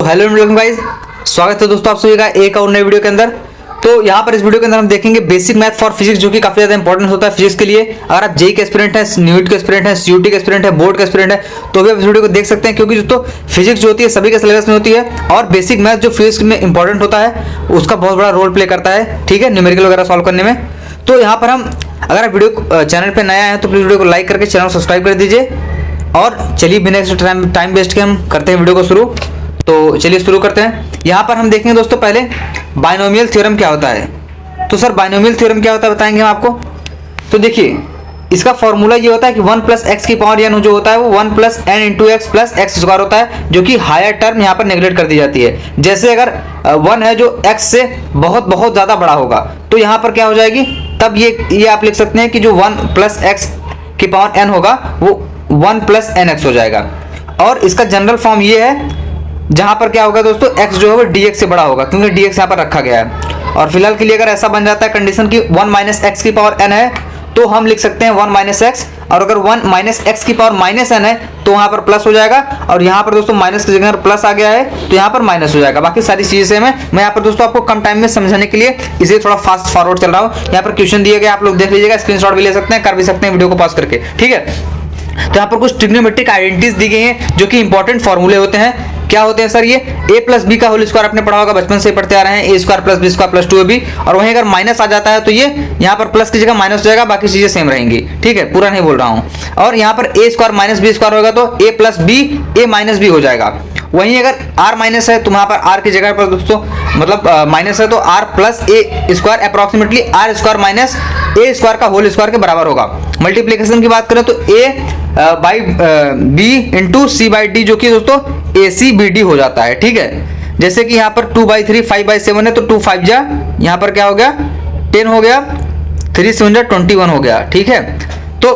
Hello welcome guys, स्वागत है दोस्तों आप सभी का एक और नए वीडियो के अंदर। तो यहाँ पर इस वीडियो के अंदर हम देखेंगे बेसिक मैथ फॉर फिजिक्स, जो कि काफी ज्यादा इंपॉर्टेंट होता है फिजिक्स के लिए। अगर आप जेई के एस्पिरेंट हैं, नीट के एस्पिरेंट हैं, सीयूटी के एस्पिरेंट है, बोर्ड के एस्पिरेंट है, तो भी आप इस वीडियो को देख सकते हैं, क्योंकि दोस्तों फिजिक्स जो होती है सभी के सिलेबस में होती है और बेसिक मैथ जो फिजिक्स में इंपॉर्टेंट होता है उसका बहुत बड़ा रोल प्ले करता है, ठीक है, न्यूमेरिकल वगैरह सॉल्व करने में। तो यहाँ पर हम, अगर आप वीडियो चैनल पर नया है तो प्लीज वीडियो को लाइक करके चैनल को सब्सक्राइब कर दीजिए। और चलिए बिना एक्स्ट्रा टाइम वेस्ट के हम करते हैं वीडियो को शुरू। तो चलिए शुरू करते हैं। यहाँ पर हम देखेंगे दोस्तों पहले बाइनोमियल थ्योरम क्या होता है। तो सर बाइनोमियल थ्योरम क्या होता है बताएंगे हम आपको। तो देखिए इसका फॉर्मूला ये होता है कि 1 प्लस एक्स की पावर n जो होता है वो 1 plus N into X plus X square होता है, जो कि हायर टर्म यहाँ पर नेग्लेक्ट कर दी जाती है। जैसे अगर 1 है जो x से बहुत बहुत ज़्यादा बड़ा होगा तो यहाँ पर क्या हो जाएगी, तब ये आप लिख सकते हैं कि जो 1 प्लस एक्स की पावर n होगा वो 1 प्लस एन एक्स हो जाएगा। और इसका जनरल फॉर्म ये है जहां पर क्या होगा दोस्तों, x जो है वो dx से बड़ा होगा, क्योंकि dx यहाँ पर रखा गया है। और फिलहाल के लिए अगर ऐसा बन जाता है कंडीशन की 1 माइनस एक्स की पावर n है तो हम लिख सकते हैं 1 माइनस एक्स, और अगर 1 माइनस एक्स की पावर माइनस n है तो वहां पर प्लस हो जाएगा। और यहाँ पर दोस्तों माइनस की जगह प्लस आ गया है तो यहाँ पर माइनस हो जाएगा। बाकी सारी चीजें सेम है। मैं यहाँ पर दोस्तों आपको कम टाइम में समझाने के लिए इसे थोड़ा फास्ट फॉरवर्ड चल रहा हूँ। यहाँ पर क्वेश्चन दिए गए, आप लोग देख लीजिएगा, स्क्रीनशॉट भी ले सकते हैं, कर भी सकते हैं वीडियो को पॉज करके, ठीक है। तो यहाँ पर कुछ ट्रिग्नोमेट्रिक आइडेंटिटीज दी गई हैं जो कि इंपॉर्टेंट फॉर्मूले होते हैं। क्या होते हैं सर ये, a प्लस बी का होल स्क्वायर आपने पढ़ा होगा, बचपन से पढ़ते आ रहे हैं, a square plus B square plus 2ab। और वहीं अगर माइनस आ जाता है तो ये यहाँ पर प्लस की जगह माइनस हो जाएगा, बाकी चीजें सेम रहेंगी, ठीक है, पूरा नहीं बोल रहा हूँ। और यहाँ पर a square minus B square होगा तो a plus B a minus B हो जाएगा। वहीं अगर r माइनस है तो वहां पर r की जगह पर दोस्तों मतलब माइनस है तो r plus a square approximately r square minus a square का होल स्क्वायर के बराबर होगा। मल्टीप्लिकेशन की बात करें तो a by B into C by D, जो कि दोस्तों ए सी बी डी हो जाता है, ठीक है। जैसे कि यहाँ पर 2/3 5/7 है तो 2 5 जा, यहाँ पर क्या हो गया 10 हो गया, 3 7 जा 21 हो गया, ठीक है। तो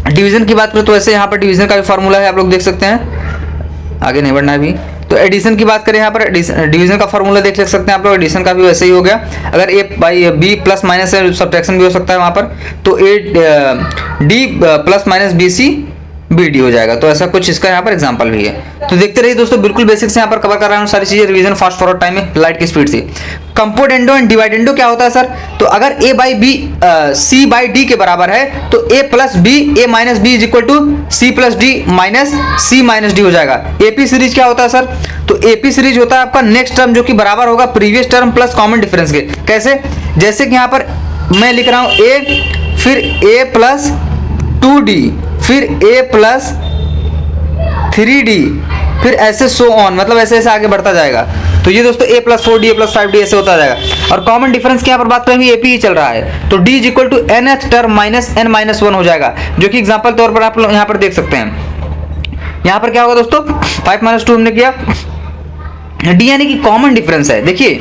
डिवीजन की बात करें तो ऐसे यहाँ पर डिवीजन का भी फॉर्मूला है, आप लोग देख सकते हैं, आगे नहीं बढ़ना है अभी। तो एडिशन की बात करें यहाँ पर डिवीजन का फॉर्मूला देख सकते हैं आप लोग, एडिशन का भी वैसे ही हो गया। अगर a by B plus minus है, सब्ट्रैक्शन भी हो सकता है वहाँ पर, तो a D plus minus B C B D हो जाएगा। तो ऐसा कुछ इसका यहाँ पर एग्जांपल भी है। तो देखते रहिए दोस्तों, बिल्कुल बेसिक से यहाँ पर कवर कर रहा हूँ सारी चीजें, रिवीजन फास्ट फॉरवर्ड टाइम में लाइट की स्पीड से। कंपोनेंडो एंड डिवाइडेंडो क्या होता है सर, तो अगर a by B c by D के बराबर है तो a plus B a minus B is equal to c plus D minus c minus D हो जाएगा। AP सीरीज क्या होता है सर, तो AP सीरीज होता है आपका नेक्स्ट टर्म जो कि बराबर होगा previous term plus common difference के। कैसे, जैसे कि यहाँ पर मैं लिख रहा हूँ a फिर a प्लस 2d फिर a प्लस 3d फिर ऐसे सो ऑन, मतलब ऐसे ऐसे आगे बढ़ता जाएगा। तो ये दोस्तों a plus 4d a plus 5d ऐसे होता जाएगा। और कॉमन डिफरेंस की यहाँ पर बात करेंगे AP ही चल रहा है तो d is equal to nth term minus n minus 1 हो जाएगा, जो कि एग्जांपल तौर पर आप लोग यहाँ पर देख सकते हैं। यहाँ पर क्या होगा दोस्तों, 5 माइनस 2 हमने किया, d यानी कि कॉमन डिफरेंस है, देखिए,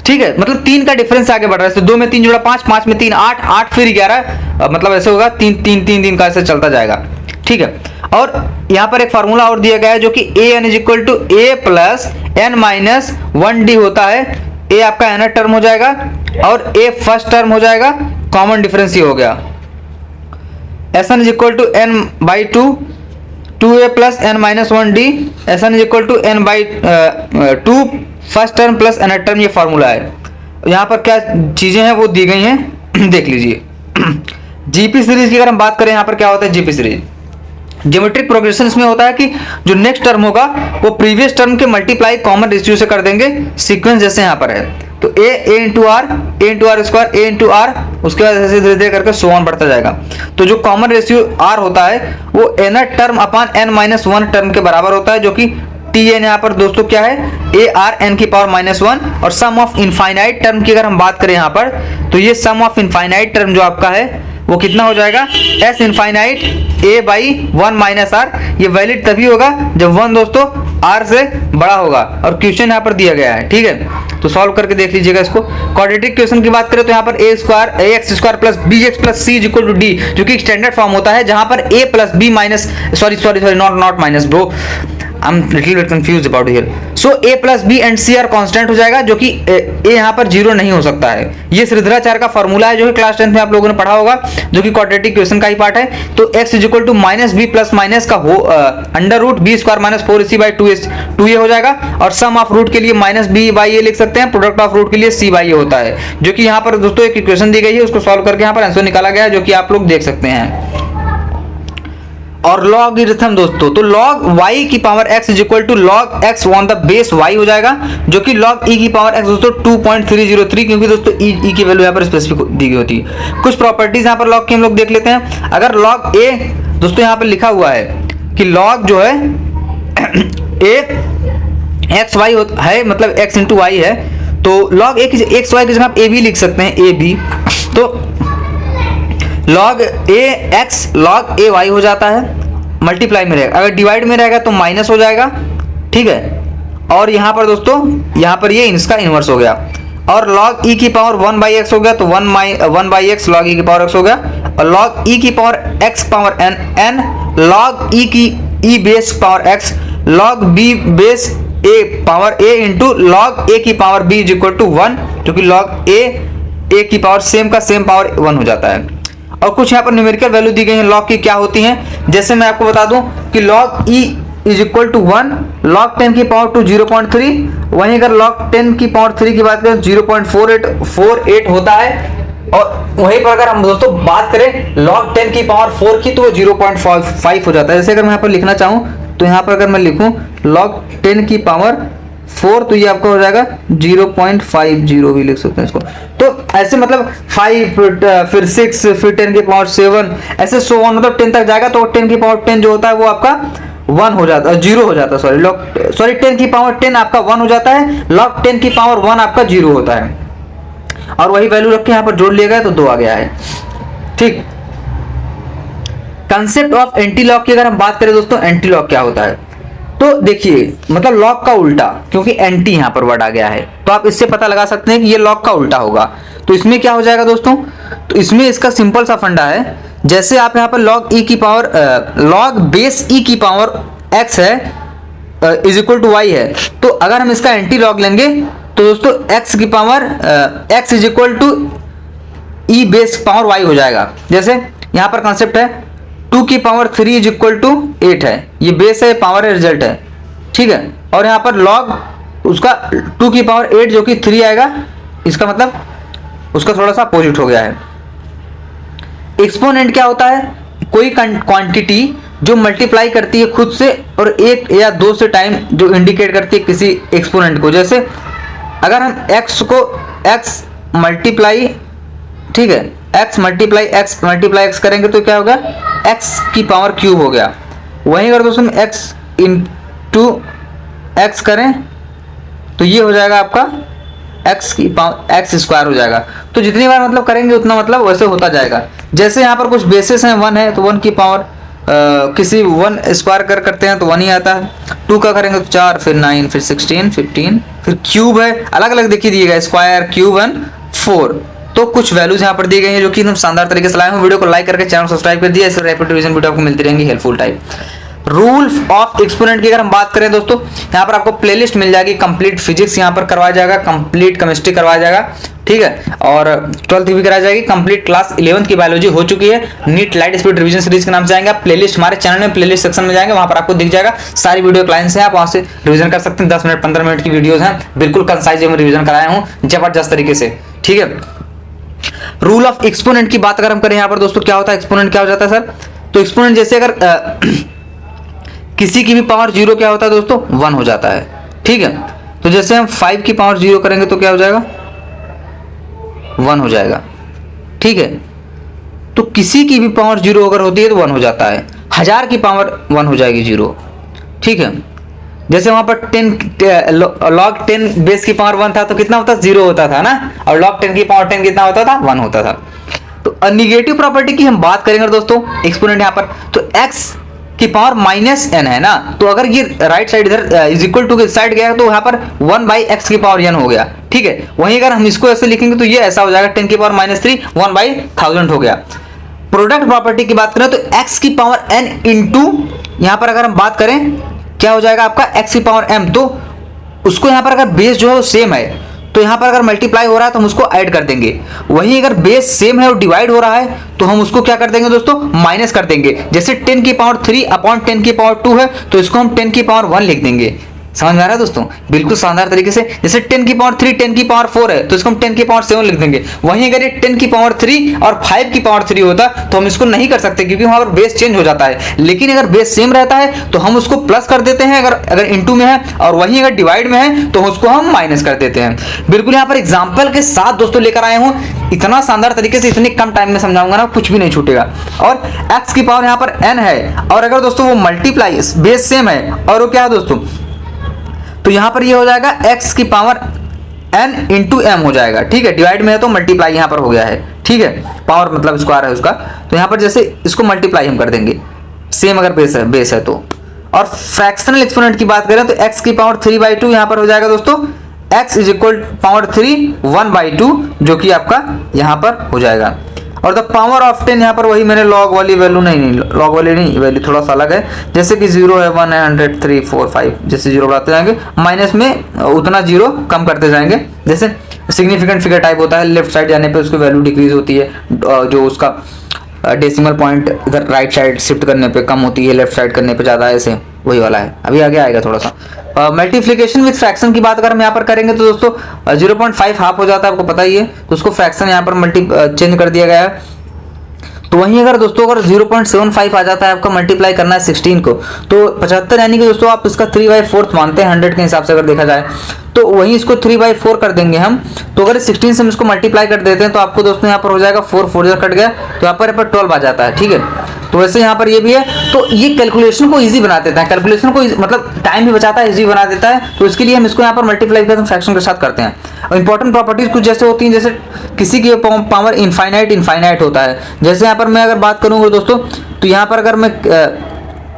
ठीक है, मतलब 3 का डिफरेंस आगे बढ़ रहा है। तो 2 में 3 जुड़ा 5, 5 में 3 8, 8 फिर 11, मतलब ऐसे होगा 3 3 3 3 का ऐसे चलता जाएगा, ठीक है। और यहाँ पर एक फार्मूला और दिया गया है जो कि a n is equal to a plus n minus 1d होता है। a आपका nth टर्म हो जाएगा और a फर्स्ट टर्म हो जाएगा, कॉमन डिफरेंस ही हो गया। Sn is equal to n by 2 2a plus n minus 1d, Sn is equal to n by 2 first term plus nth term, ये फार्मूला है। यहाँ पर क्या चीजें हैं वो दी गई हैं देख लीजिए। जीपी सीरीज की अगर हम बात करें, यहाँ पर क्या होता है जीपी सीरीज, ज्योमेट्रिक प्रोग्रेशन इसमें होता है कि जो नेक्स्ट टर्म होगा वो प्रीवियस टर्म के मल्टीप्लाई कॉमन रेशियो से कर देंगे, सीक्वेंस जैसे यहाँ पर है। तो a into R square a into R, उसके बाद ऐसे धीरे धीरे करके सो ऑन बढ़ता जाएगा। तो जो कॉमन रेशियो r होता है वो nth टर्म अपान n माइनस 1 टर्म के बराबर होता है, जो कि tn यहाँ पर दोस्तों क्या है a r n की पावर माइनस 1। और सम ऑफ इनफाइनाइट टर्म की अगर हम बात करें यहाँ पर, तो ये सम ऑफ इनफाइनाइट टर्म जो आपका है वो कितना हो जाएगा, s infinite a by 1 minus r। ये वैलिड तभी होगा जब 1 दोस्तों r से बड़ा होगा। और क्वेश्चन यहाँ पर दिया गया है, ठीक है, तो सॉल्व करके देख लीजिएगा इसको। क्वाड्रेटिक क्वेश्चन की बात करें तो यहाँ पर a square ax square plus bx plus c is equal to d, जो कि स्टैंडर्ड फॉर्म होता है, जहां पर a plus b minus sorry not minus bro, I am little bit confused about here. So A plus B and C are constant हो जाएगा, जो कि ए यहाँ पर जीरो नहीं हो सकता है। ये श्रीधराचार्य का फॉर्मूला है जो कि क्लास 10 में आप लोगों ने पढ़ा होगा, जो कि क्वाड्रेटिक इक्वेशन का ही पार्ट है। तो x is equal to minus b plus minus का under root b square minus 4ac by 2a हो जाएगा। और सम ऑफ रूट के लिए माइनस बी बाई ए लिख सकते हैं, प्रोडक्ट ऑफ रूट के लिए c बाई ए होता है, जो कि यहाँ पर दोस्तों एक इक्वेशन दी गई है, उसको सॉल्व करके यहाँ पर आंसर निकाला गया है, जो कि आप लोग देख सकते हैं। और लॉगरिथम दोस्तों, तो लॉग y की power x is equal to log x on the base y हो जाएगा, जो कि लॉग e की पावर x दोस्तों 2.303, क्योंकि दोस्तों e की वैल्यू यहाँ पर स्पेसिफिक दी गई होती है। कुछ प्रॉपर्टीज यहाँ पर लॉग की हम लोग देख लेते हैं। अगर लॉग a दोस्तों यहाँ पर लिखा हुआ है कि लॉग जो है a एक्स वाई है, मतलब x इंटू वाई है, तो लॉग एक्स वाई की जगह आप ए बी लिख सकते हैं, ए बी। तो लॉग ए एक्स लॉग ए वाई हो जाता है, मल्टीप्लाई में रहेगा। अगर डिवाइड में रहेगा तो माइनस हो जाएगा, ठीक है। और यहाँ पर दोस्तों यहाँ पर ये इसका इनवर्स हो गया। और लॉग ई की पावर 1 बाई एक्स हो गया, तो 1 बाई एक्स लॉग ई की पावर एक्स हो गया। और लॉग ई की power x power n log e की e base power x log b base a power a into log a की power b is equal to 1, क्योंकि log a की power same का same power 1 हो जाता है। और कुछ यहाँ पर न्यूमेरिकल वैल्यू दी गई है लॉग की, क्या होती हैं, जैसे मैं आपको बता दूं कि log E is equal to 1, log 10 की पावर टू 0.3, वहीं अगर लॉग 10 की पावर 3 की बात करें 0.48 होता है। और वहीं पर अगर हम दोस्तों बात करें log 10 की पावर 4 की, तो वो 0.5 हो जाता है। जैसे अगर मैं यहाँ पर लिखना चाहूँ, तो यहाँ पर अगर मैं लिखूँ log 10 की पावर 4, तो ये आपका हो जाएगा 0.50 भी लिख सकते हैं इसको। तो ऐसे मतलब 5 फिर 6 फिर 10 की पावर 7 ऐसे सो ऑन, मतलब 10 तक जाएगा, तो 10 की पावर 10 जो होता है वो आपका 1 हो जाता है, 0 हो जाता है। सॉरी 10 की पावर 10 आपका 1 हो जाता है, log 10 की पावर 1 आपका 0 होता है। और वही वैल्यू रख के यहाँ पर जोड़ लिया गया, तो 2 आ गया है, ठीक। कंसेप्ट ऑफ एंटी लॉग की अगर हम बात करें दोस्तों, एंटी लॉग क्या होता है, तो देखिए मतलब लॉग का उल्टा, क्योंकि एंटी यहाँ पर वर्ड आ गया है, तो आप इससे पता लगा सकते हैं कि ये लॉग का उल्टा होगा। तो इसमें क्या हो जाएगा दोस्तों, तो इसमें इसका सिंपल सा फंडा है, जैसे आप यहाँ पर लॉग ई की पावर लॉग बेस ई की पावर एक्स है इज इक्वल टू वाई है, तो अगर हम इसका एंटी लॉग लेंगे तो दोस्तों x की power x is equal to E base power y हो जाएगा। जैसे यहाँ पर कॉन्सेप्ट है 2 की पावर 3 इज इक्वल टू 8 है, ये बेस है, पावर है, रिजल्ट है, ठीक है। और यहाँ पर लॉग उसका 2 की पावर 8 जो कि 3 आएगा, इसका मतलब उसका थोड़ा सा अपोजिट हो गया है। एक्सपोनेंट क्या होता है, कोई क्वांटिटी जो मल्टीप्लाई करती है खुद से और 1 या 2 से टाइम जो इंडिकेट करती है किसी एक्सपोनेंट को। जैसे अगर हम x को x मल्टीप्लाई, ठीक है, x मल्टीप्लाई x करेंगे तो क्या होगा, x की पावर क्यूब हो गया। वहीं अगर दोस्तों हम x इंटू x करें तो ये हो जाएगा आपका x की पावर x स्क्वायर हो जाएगा। तो जितनी बार मतलब करेंगे उतना मतलब वैसे होता जाएगा। जैसे यहाँ पर कुछ बेसिस हैं, 1 है तो 1 की पावर किसी 1 स्क्वायर करते हैं तो 1 ही आता है। 2 का करेंगे तो 4, फिर 9, फिर 16, 15, फिर क्यूब है, अलग अलग देखिए दिएगा, स्क्वायर, क्यूब एंड 4। तो कुछ वैल्यूज यहाँ पर दी गई हैं जो कि एकदम शानदार तरीके से लाए हूँ। वीडियो को लाइक करके चैनल सब्सक्राइब कर दिया, इससे रैपिड रिवीजन वीडियो आपको मिलती रहेंगी helpful type. Rule of exponent की अगर हम बात करें दोस्तों, यहाँ पर आपको प्लेलिस्ट मिल जाएगी, कंप्लीट फिजिक्स यहाँ पर करवाया जाएगा, कंप्लीट केमिस्ट्री करवाया जाएगा, ठीक है, और 12th भी कराई जाएगी, कंप्लीट क्लास 11th की बायोलॉजी हो चुकी है। NEET light speed revision series के नाम से जाएंगे आप, प्लेलिस्ट हमारे चैनल में प्लेलिस्ट सेक्शन में जाएंगे, वहां पर आपको दिख जाएगा सारी वीडियो क्लाइंट्स हैं, आप वहां से रिवीजन कर सकते हैं। 10 मिनट 15 मिनट की वीडियोस हैं, बिल्कुल कंसाइज में रिवीजन कराया हूँ जबरदस्त तरीके से, ठीक है। रूल ऑफ एक्सपोनेंट की बात अगर हम करें यहाँ पर दोस्तों, क्या होता है एक्सपोनेंट, क्या हो जाता है सर, तो एक्सपोनेंट जैसे अगर किसी की भी पावर 0 क्या होता है दोस्तों, 1 हो जाता है, ठीक है। तो जैसे हम 5 की पावर 0 करेंगे तो क्या हो जाएगा, 1 हो जाएगा, ठीक है। तो किसी की भी पावर 0 अगर होती है तो 1 हो जाता है। 1000 की पावर 1 हो जाएगी 0, ठीक है। जैसे वहां पर 10 log 10 बेस की पावर 1 था तो कितना होता, 0 होता था ना, और log 10 की पावर 10 कितना होता था, 1 होता था। तो निगेटिव प्रॉपर्टी की हम बात करेंगे दोस्तों, एक्सपोनेंट यहाँ पर, तो x की पावर -n है ना, तो अगर ये राइट साइड इधर इज इक्वल टू के साइड गया तो यहाँ पर 1 बाई एक्स की पावर n हो गया, ठीक है। वहीं अगर हम इसको ऐसे लिखेंगे तो ये ऐसा हो जाएगा 10 की पावर -3 1 बाई 1000 हो गया। प्रोडक्ट प्रॉपर्टी की बात करें तो x की पावर n इंटू यहाँ पर अगर हम बात करें क्या हो जाएगा आपका x की पावर m, तो उसको यहाँ पर अगर बेस जो है वो सेम है तो यहाँ पर अगर मल्टीप्लाई हो रहा है तो हम उसको ऐड कर देंगे। वहीं अगर बेस सेम है और डिवाइड हो रहा है तो हम उसको क्या कर देंगे दोस्तों, माइनस कर देंगे। जैसे 10 की पावर 3 अपॉन 10 की पावर 2 है तो इसको हम 10 की पावर 1 लिख देंगे। समझ में आ रहा है दोस्तों, बिल्कुल शानदार तरीके से। जैसे 10 की पावर 3 10 की पावर 4 है तो इसको हम 10 की पावर 7 लिख देंगे। वहीं अगर ये 10 की पावर 3 और 5 की पावर 3 होता तो हम इसको नहीं कर सकते क्योंकि वहां पर बेस चेंज हो जाता है। लेकिन अगर बेस सेम रहता है तो हम उसको प्लस कर देते हैं अगर इनटू में है, और वहीं अगर डिवाइड में है तो उसको हम माइनस कर देते हैं। बिल्कुल यहाँ पर एग्जाम्पल के साथ दोस्तों लेकर आए हूँ, इतना शानदार तरीके से इतने कम टाइम में समझाऊंगा ना, कुछ भी नहीं छूटेगा। और x की पावर यहाँ पर n है और अगर दोस्तों वो मल्टीप्लाई बेस सेम है और वो क्या है दोस्तों, तो यहां पर ये हो जाएगा x की पावर n इंटू एम हो जाएगा। ठीक है, डिवाइड में है तो मल्टीप्लाई यहां पर हो गया है। ठीक है, पावर मतलब स्क्वायर है उसका, तो यहां पर जैसे इसको मल्टीप्लाई हम कर देंगे सेम अगर बेस है तो। और फ्रैक्शनल एक्सपोनेंट की बात करें तो x की पावर 3/2 यहां पर हो जाएगा दोस्तों x इज इक्वल पावर 3 1/2 जो कि आपका यहां पर हो जाएगा। और द पावर ऑफ 10 यहाँ पर वही मैंने लॉग वाली वैल्यू नहीं लॉग वाली नहीं, वैल्यू थोड़ा सा अलग है। जैसे कि 0 है 1 है 100 3 4 5 जैसे 0 बढ़ाते जाएंगे, माइनस में उतना 0 कम करते जाएंगे। जैसे सिग्निफिकेंट फिगर टाइप होता है, लेफ्ट साइड जाने पे उसकी वैल्यू डिक्रीज होती है, जो उसका डेसिमल पॉइंट इधर राइट साइड शिफ्ट करने पे कम होती है, लेफ्ट साइड करने पे ज़्यादा, ऐसे वही वाला है। अभी आगे आएगा थोड़ा सा। मल्टीप्लिकेशन विद फ्रैक्शन की बात अगर हम यहाँ पर करेंगे तो दोस्तों 0.5 हाफ हो जाता है, आपको पता ही है, तो उसको फ्रैक्शन यहाँ पर चेंज कर दिया गया है। तो वहीं अगर दोस्तों अगर 0.75 आ जाता है, आपका मल्टीप्लाई करना है 16 को, तो 75 यानी कि दोस्तों आप इसका 3/4 मानते हैं 100 के हिसाब से अगर देखा जाए, तो वहीं इसको 3/4 कर देंगे हम। तो अगर 16 से हम इसको मल्टीप्लाई कर देते हैं तो आपको दोस्तों यहाँ पर हो जाएगा 4 4 कट गया, तो यहाँ पर 12 आ जाता है। ठीक है, तो वैसे यहाँ पर ये भी है, तो ये कैलकुलेशन को इजी बना देता है, कैलकुलेशन को मतलब टाइम भी बचाता है, इजी बना देता है। तो इसके लिए हम इसको यहाँ पर मल्टीप्लाई करते हैं फ्रैक्शन के साथ करते हैं। इंपॉर्टेंट प्रॉपर्टीज कुछ जैसे होती हैं, जैसे किसी की पावर इनफाइनाइट होता है। जैसे यहाँ पर मैं अगर बात करूँगा दोस्तों, तो यहाँ पर अगर मैं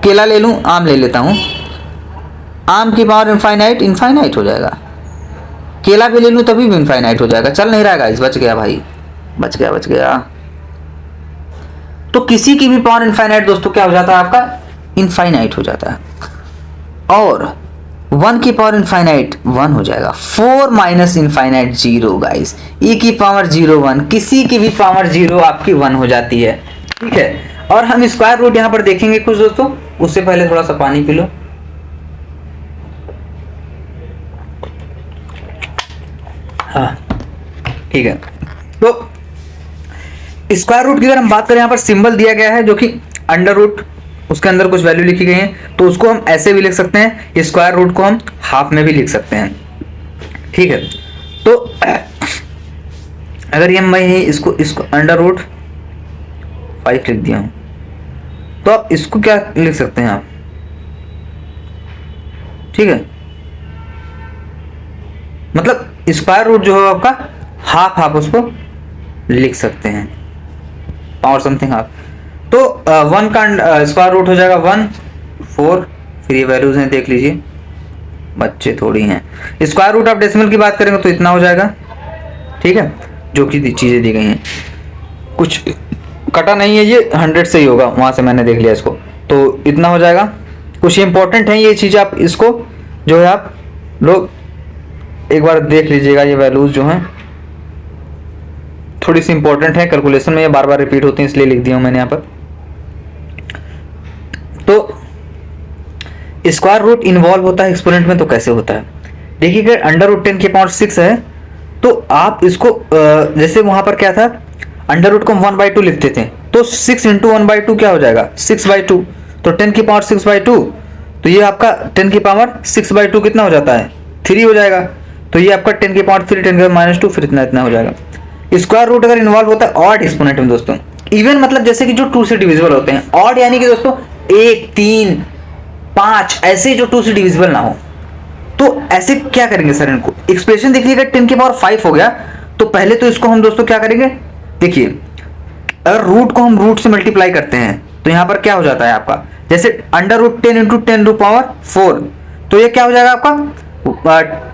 केला ले लूँ, आम ले लेता हूँ, आम की पावर इनफाइनाइट हो जाएगा, केला भी ले लूँ तभी भी इनफाइनाइट हो जाएगा। चल नहीं रहा गाइस, बच गया भाई, बच गया। तो किसी की भी पावर इनफाइनाइट दोस्तों क्या हो जाता है, आपका इनफाइनाइट हो जाता है। और 1 की पावर इनफाइनाइट 1 हो जाएगा। 4 माइनस इनफाइनाइट 0 गाइस, e की पावर 0 1, किसी की भी पावर 0 आपकी 1 हो जाती है। ठीक है, और हम स्क्वायर रूट यहां पर देखेंगे कुछ दोस्तों, उससे पहले थोड़ा सा पानी पी लो। हाँ ठीक है, तो स्क्वायर रूट की अगर हम बात करें, यहाँ पर सिंबल दिया गया है जो कि अंडर रूट, उसके अंदर कुछ वैल्यू लिखी गई है, तो उसको हम ऐसे भी लिख सकते हैं, स्क्वायर रूट को हम हाफ में भी लिख सकते हैं। ठीक है, तो अगर ये मैं इसको अंडर रूट 5 लिख दिया हूँ, तो आप इसको क्या लिख सकते हैं आप, ठीक है, मतलब स्क्वायर रूट जो है आपका हाफ उसको लिख सकते हैं, और समथिंग हाफ। तो 1 का स्क्वायर रूट हो जाएगा 1 4, फिर ये वैल्यूज हैं देख लीजिए, बच्चे थोड़ी हैं। स्क्वायर रूट ऑफ डेसिमल की बात करेंगे तो इतना हो जाएगा। ठीक है, जो कि चीज़ें दी गई हैं, कुछ कटा नहीं है, ये 100 से ही होगा, वहाँ से मैंने देख लिया इसको, तो इतना हो जाएगा। कुछ इंपॉर्टेंट है ये चीज़, आप इसको जो है आप लोग एक बार देख लीजिएगा, ये वैल्यूज जो हैं थोड़ी सी इंपॉर्टेंट है, कैलकुलेशन में ये बार बार रिपीट होती हैं, इसलिए लिख दिया हूं मैंने यहाँ पर। तो स्क्वायर रूट इन्वॉल्व होता है एक्सपोनेंट में, तो कैसे होता है देखिए, अगर अंडर रूट 10 की पावर 6 है तो आप इसको जैसे वहां पर क्या था, अंडर रूट को हम 1/2 लिखते थे, तो 6 इंटू 1/2 क्या हो जाएगा 6/2, तो 10 की पावर 6/2, तो ये आपका 10 की पावर 6/2 कितना हो जाता है 3 हो जाएगा। तो ये आपका 10 की पावर 3 10 की पावर -2, फिर इतना हो जाएगा। स्क्वायर रूट अगर इन्वॉल्व होता है ऑड एक्सपोनेंट में दोस्तों, इवन मतलब जैसे कि जो 2 से डिविजिबल होते हैं, ऑड यानी कि दोस्तों 1 3 5 ऐसे जो 2 से डिविजिबल ना हो, तो ऐसे क्या करेंगे सर, इनको एक्सप्रेशन देखिएगा, 10 की पावर 5 हो गया, तो पहले तो इसको हम दोस्तों क्या करेंगे, देखिए अगर रूट को हम रूट से मल्टीप्लाई करते हैं तो यहां पर क्या हो जाता है आपका, जैसे under root 10 into 10 to power 4, तो ये क्या हो जाएगा आपका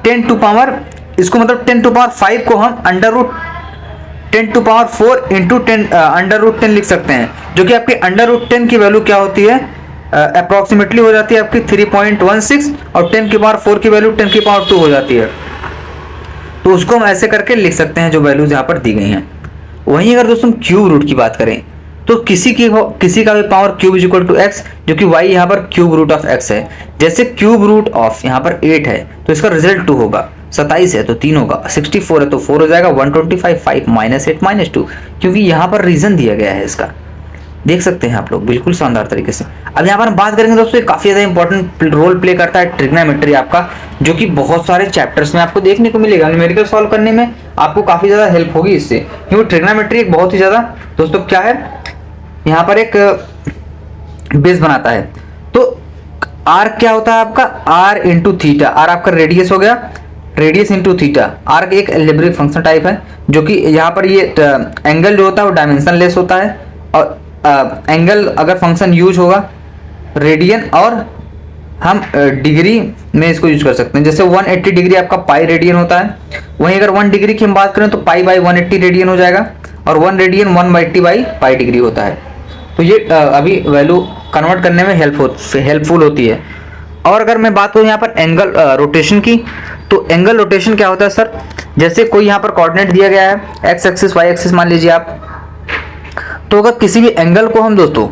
10 टू पावर, इसको मतलब 10 टू पावर 5 को हम under root 10 to power 4 into 10 under root 10 लिख सकते हैं, जो कि आपके अंडर रूट 10 की वैल्यू क्या होती है अप्रोक्सीमेटली हो जाती है आपकी 3.16 और 10 की पावर 4 की वैल्यू 10 की पावर 2 हो जाती है। तो उसको हम ऐसे करके लिख सकते हैं जो वैल्यूज यहाँ पर दी गई हैं। वहीं अगर दोस्तों क्यूब रूट की बात करें तो किसी का भी power cube is equal to X, जो कि y यहाँ पर क्यूब रूट ऑफ x है। जैसे क्यूब रूट ऑफ यहाँ पर 8 है तो इसका रिजल्ट 2 होगा, 27 है तो 3 होगा, 64 है तो 4 हो जाएगा, 125 5 माइनस 8 माइनस 2, क्योंकि यहाँ पर रीजन दिया गया है इसका। देख सकते हैं आप लोग बिल्कुल शानदार तरीके से। अब यहाँ पर हम बात करेंगे दोस्तों, काफी ज्यादा इंपॉर्टेंट रोल प्ले करता है ट्रिग्नोमेट्री आपका, जो कि बहुत सारे चैप्टर्स में आपको देखने को मिलेगा। न्यूमेरिकल सॉल्व करने में आपको काफी ज्यादा हेल्प होगी इससे, क्योंकि ट्रिग्नोमेट्री एक बहुत ही ज्यादा दोस्तों क्या है, यहाँ पर एक बेस बनाता है। तो आर क्या होता है आपका, आर इंटू थीटा, आर आपका रेडियस हो गया, रेडियस इंटू थीटा। आर एक अलजेब्रिक फंक्शन टाइप है, जो कि यहाँ पर ये एंगल जो होता है वो डायमेंशन लेस होता है, और एंगल अगर फंक्शन यूज होगा रेडियन, और हम डिग्री में इसको यूज कर सकते हैं। जैसे 180 डिग्री आपका पाई रेडियन होता है, वहीं अगर 1 डिग्री की हम बात करें तो पाई बाई 180 रेडियन हो जाएगा, और 1 रेडियन 1/80 बाई पाई डिग्री होता है। तो ये अभी वैल्यू कन्वर्ट करने में हेल्पफुल होती है। और अगर मैं बात करूँ यहाँ पर एंगल रोटेशन की, तो एंगल रोटेशन क्या होता है सर, जैसे कोई यहाँ पर कोऑर्डिनेट दिया गया है एक्स एक्सिस वाई एक्सिस मान लीजिए आप, तो अगर किसी भी एंगल को हम दोस्तों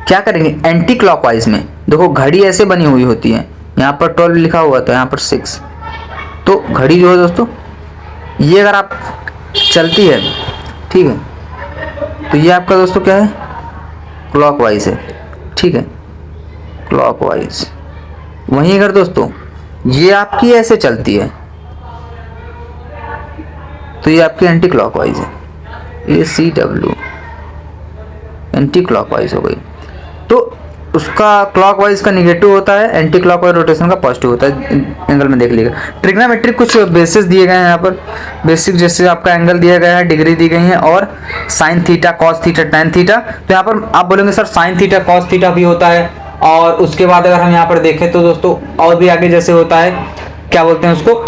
क्या करेंगे एंटी क्लॉकवाइज में, देखो घड़ी ऐसे बनी हुई होती है, यहाँ पर 12 लिखा हुआ था, यहाँ पर 6, तो घड़ी जो है दोस्तों ये अगर आप चलती है, ठीक है, तो ये आपका दोस्तों क्या है क्लॉकवाइज है, ठीक है, क्लॉकवाइज। वहीं अगर दोस्तों ये आपकी ऐसे चलती है तो ये आपकी एंटी क्लॉकवाइज है, ये CW एंटी क्लॉकवाइज हो गई। तो उसका क्लॉकवाइज का निगेटिव होता है, एंटी क्लॉकवाइज रोटेशन का पॉजिटिव होता है, एंगल में देख लीजिएगा। ट्रिग्नोमेट्रिक कुछ बेसिस दिए गए हैं यहाँ पर, बेसिक जैसे आपका एंगल दिया गया है, डिग्री दी गई है, और sine theta cos theta tan theta. तो यहाँ पर आप बोलेंगे sir sine theta cos theta भी होता है, और उसके बाद अगर हम यहाँ पर देखें तो दोस्तों और भी आगे जैसे होता है, क्या बोलते हैं उसको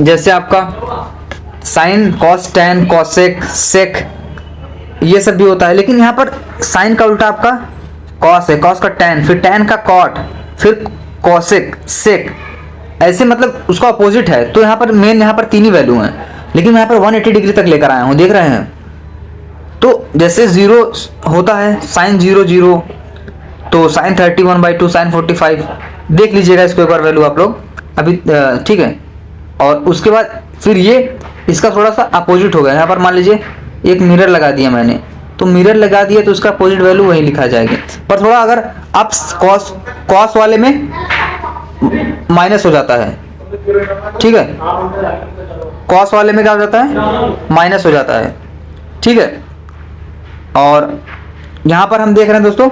जैसे आपका sine cos tan cosec sec, ये सब भी होता है। लेकिन यहाँ पर साइन का उल्टा आपका कॉस है, कॉस का टैन, फिर टैन का कॉट, फिर कॉसेक सेक, ऐसे मतलब उसका अपोजिट है। तो यहाँ पर मेन यहाँ पर 3 ही वैल्यू हैं, लेकिन मैं यहाँ पर 180 डिग्री तक लेकर आया हूँ, देख रहे हैं। तो जैसे 0 होता है साइन 0 0, तो साइन 31/2 साइन 45, देख लीजिएगा इसको एक बार वैल्यू आप लोग अभी, ठीक है। और उसके बाद फिर ये इसका थोड़ा सा अपोजिट हो गया, यहाँ पर मान लीजिए एक मिरर लगा दिया मैंने, तो मिरर लगा दिया तो उसका अपोजिट वैल्यू वही लिखा जाएगा। पर थोड़ा अगर आप कॉस वाले में माइनस हो जाता है, ठीक है, कॉस वाले में क्या हो जाता है माइनस हो जाता है, ठीक है। और यहाँ पर हम देख रहे हैं दोस्तों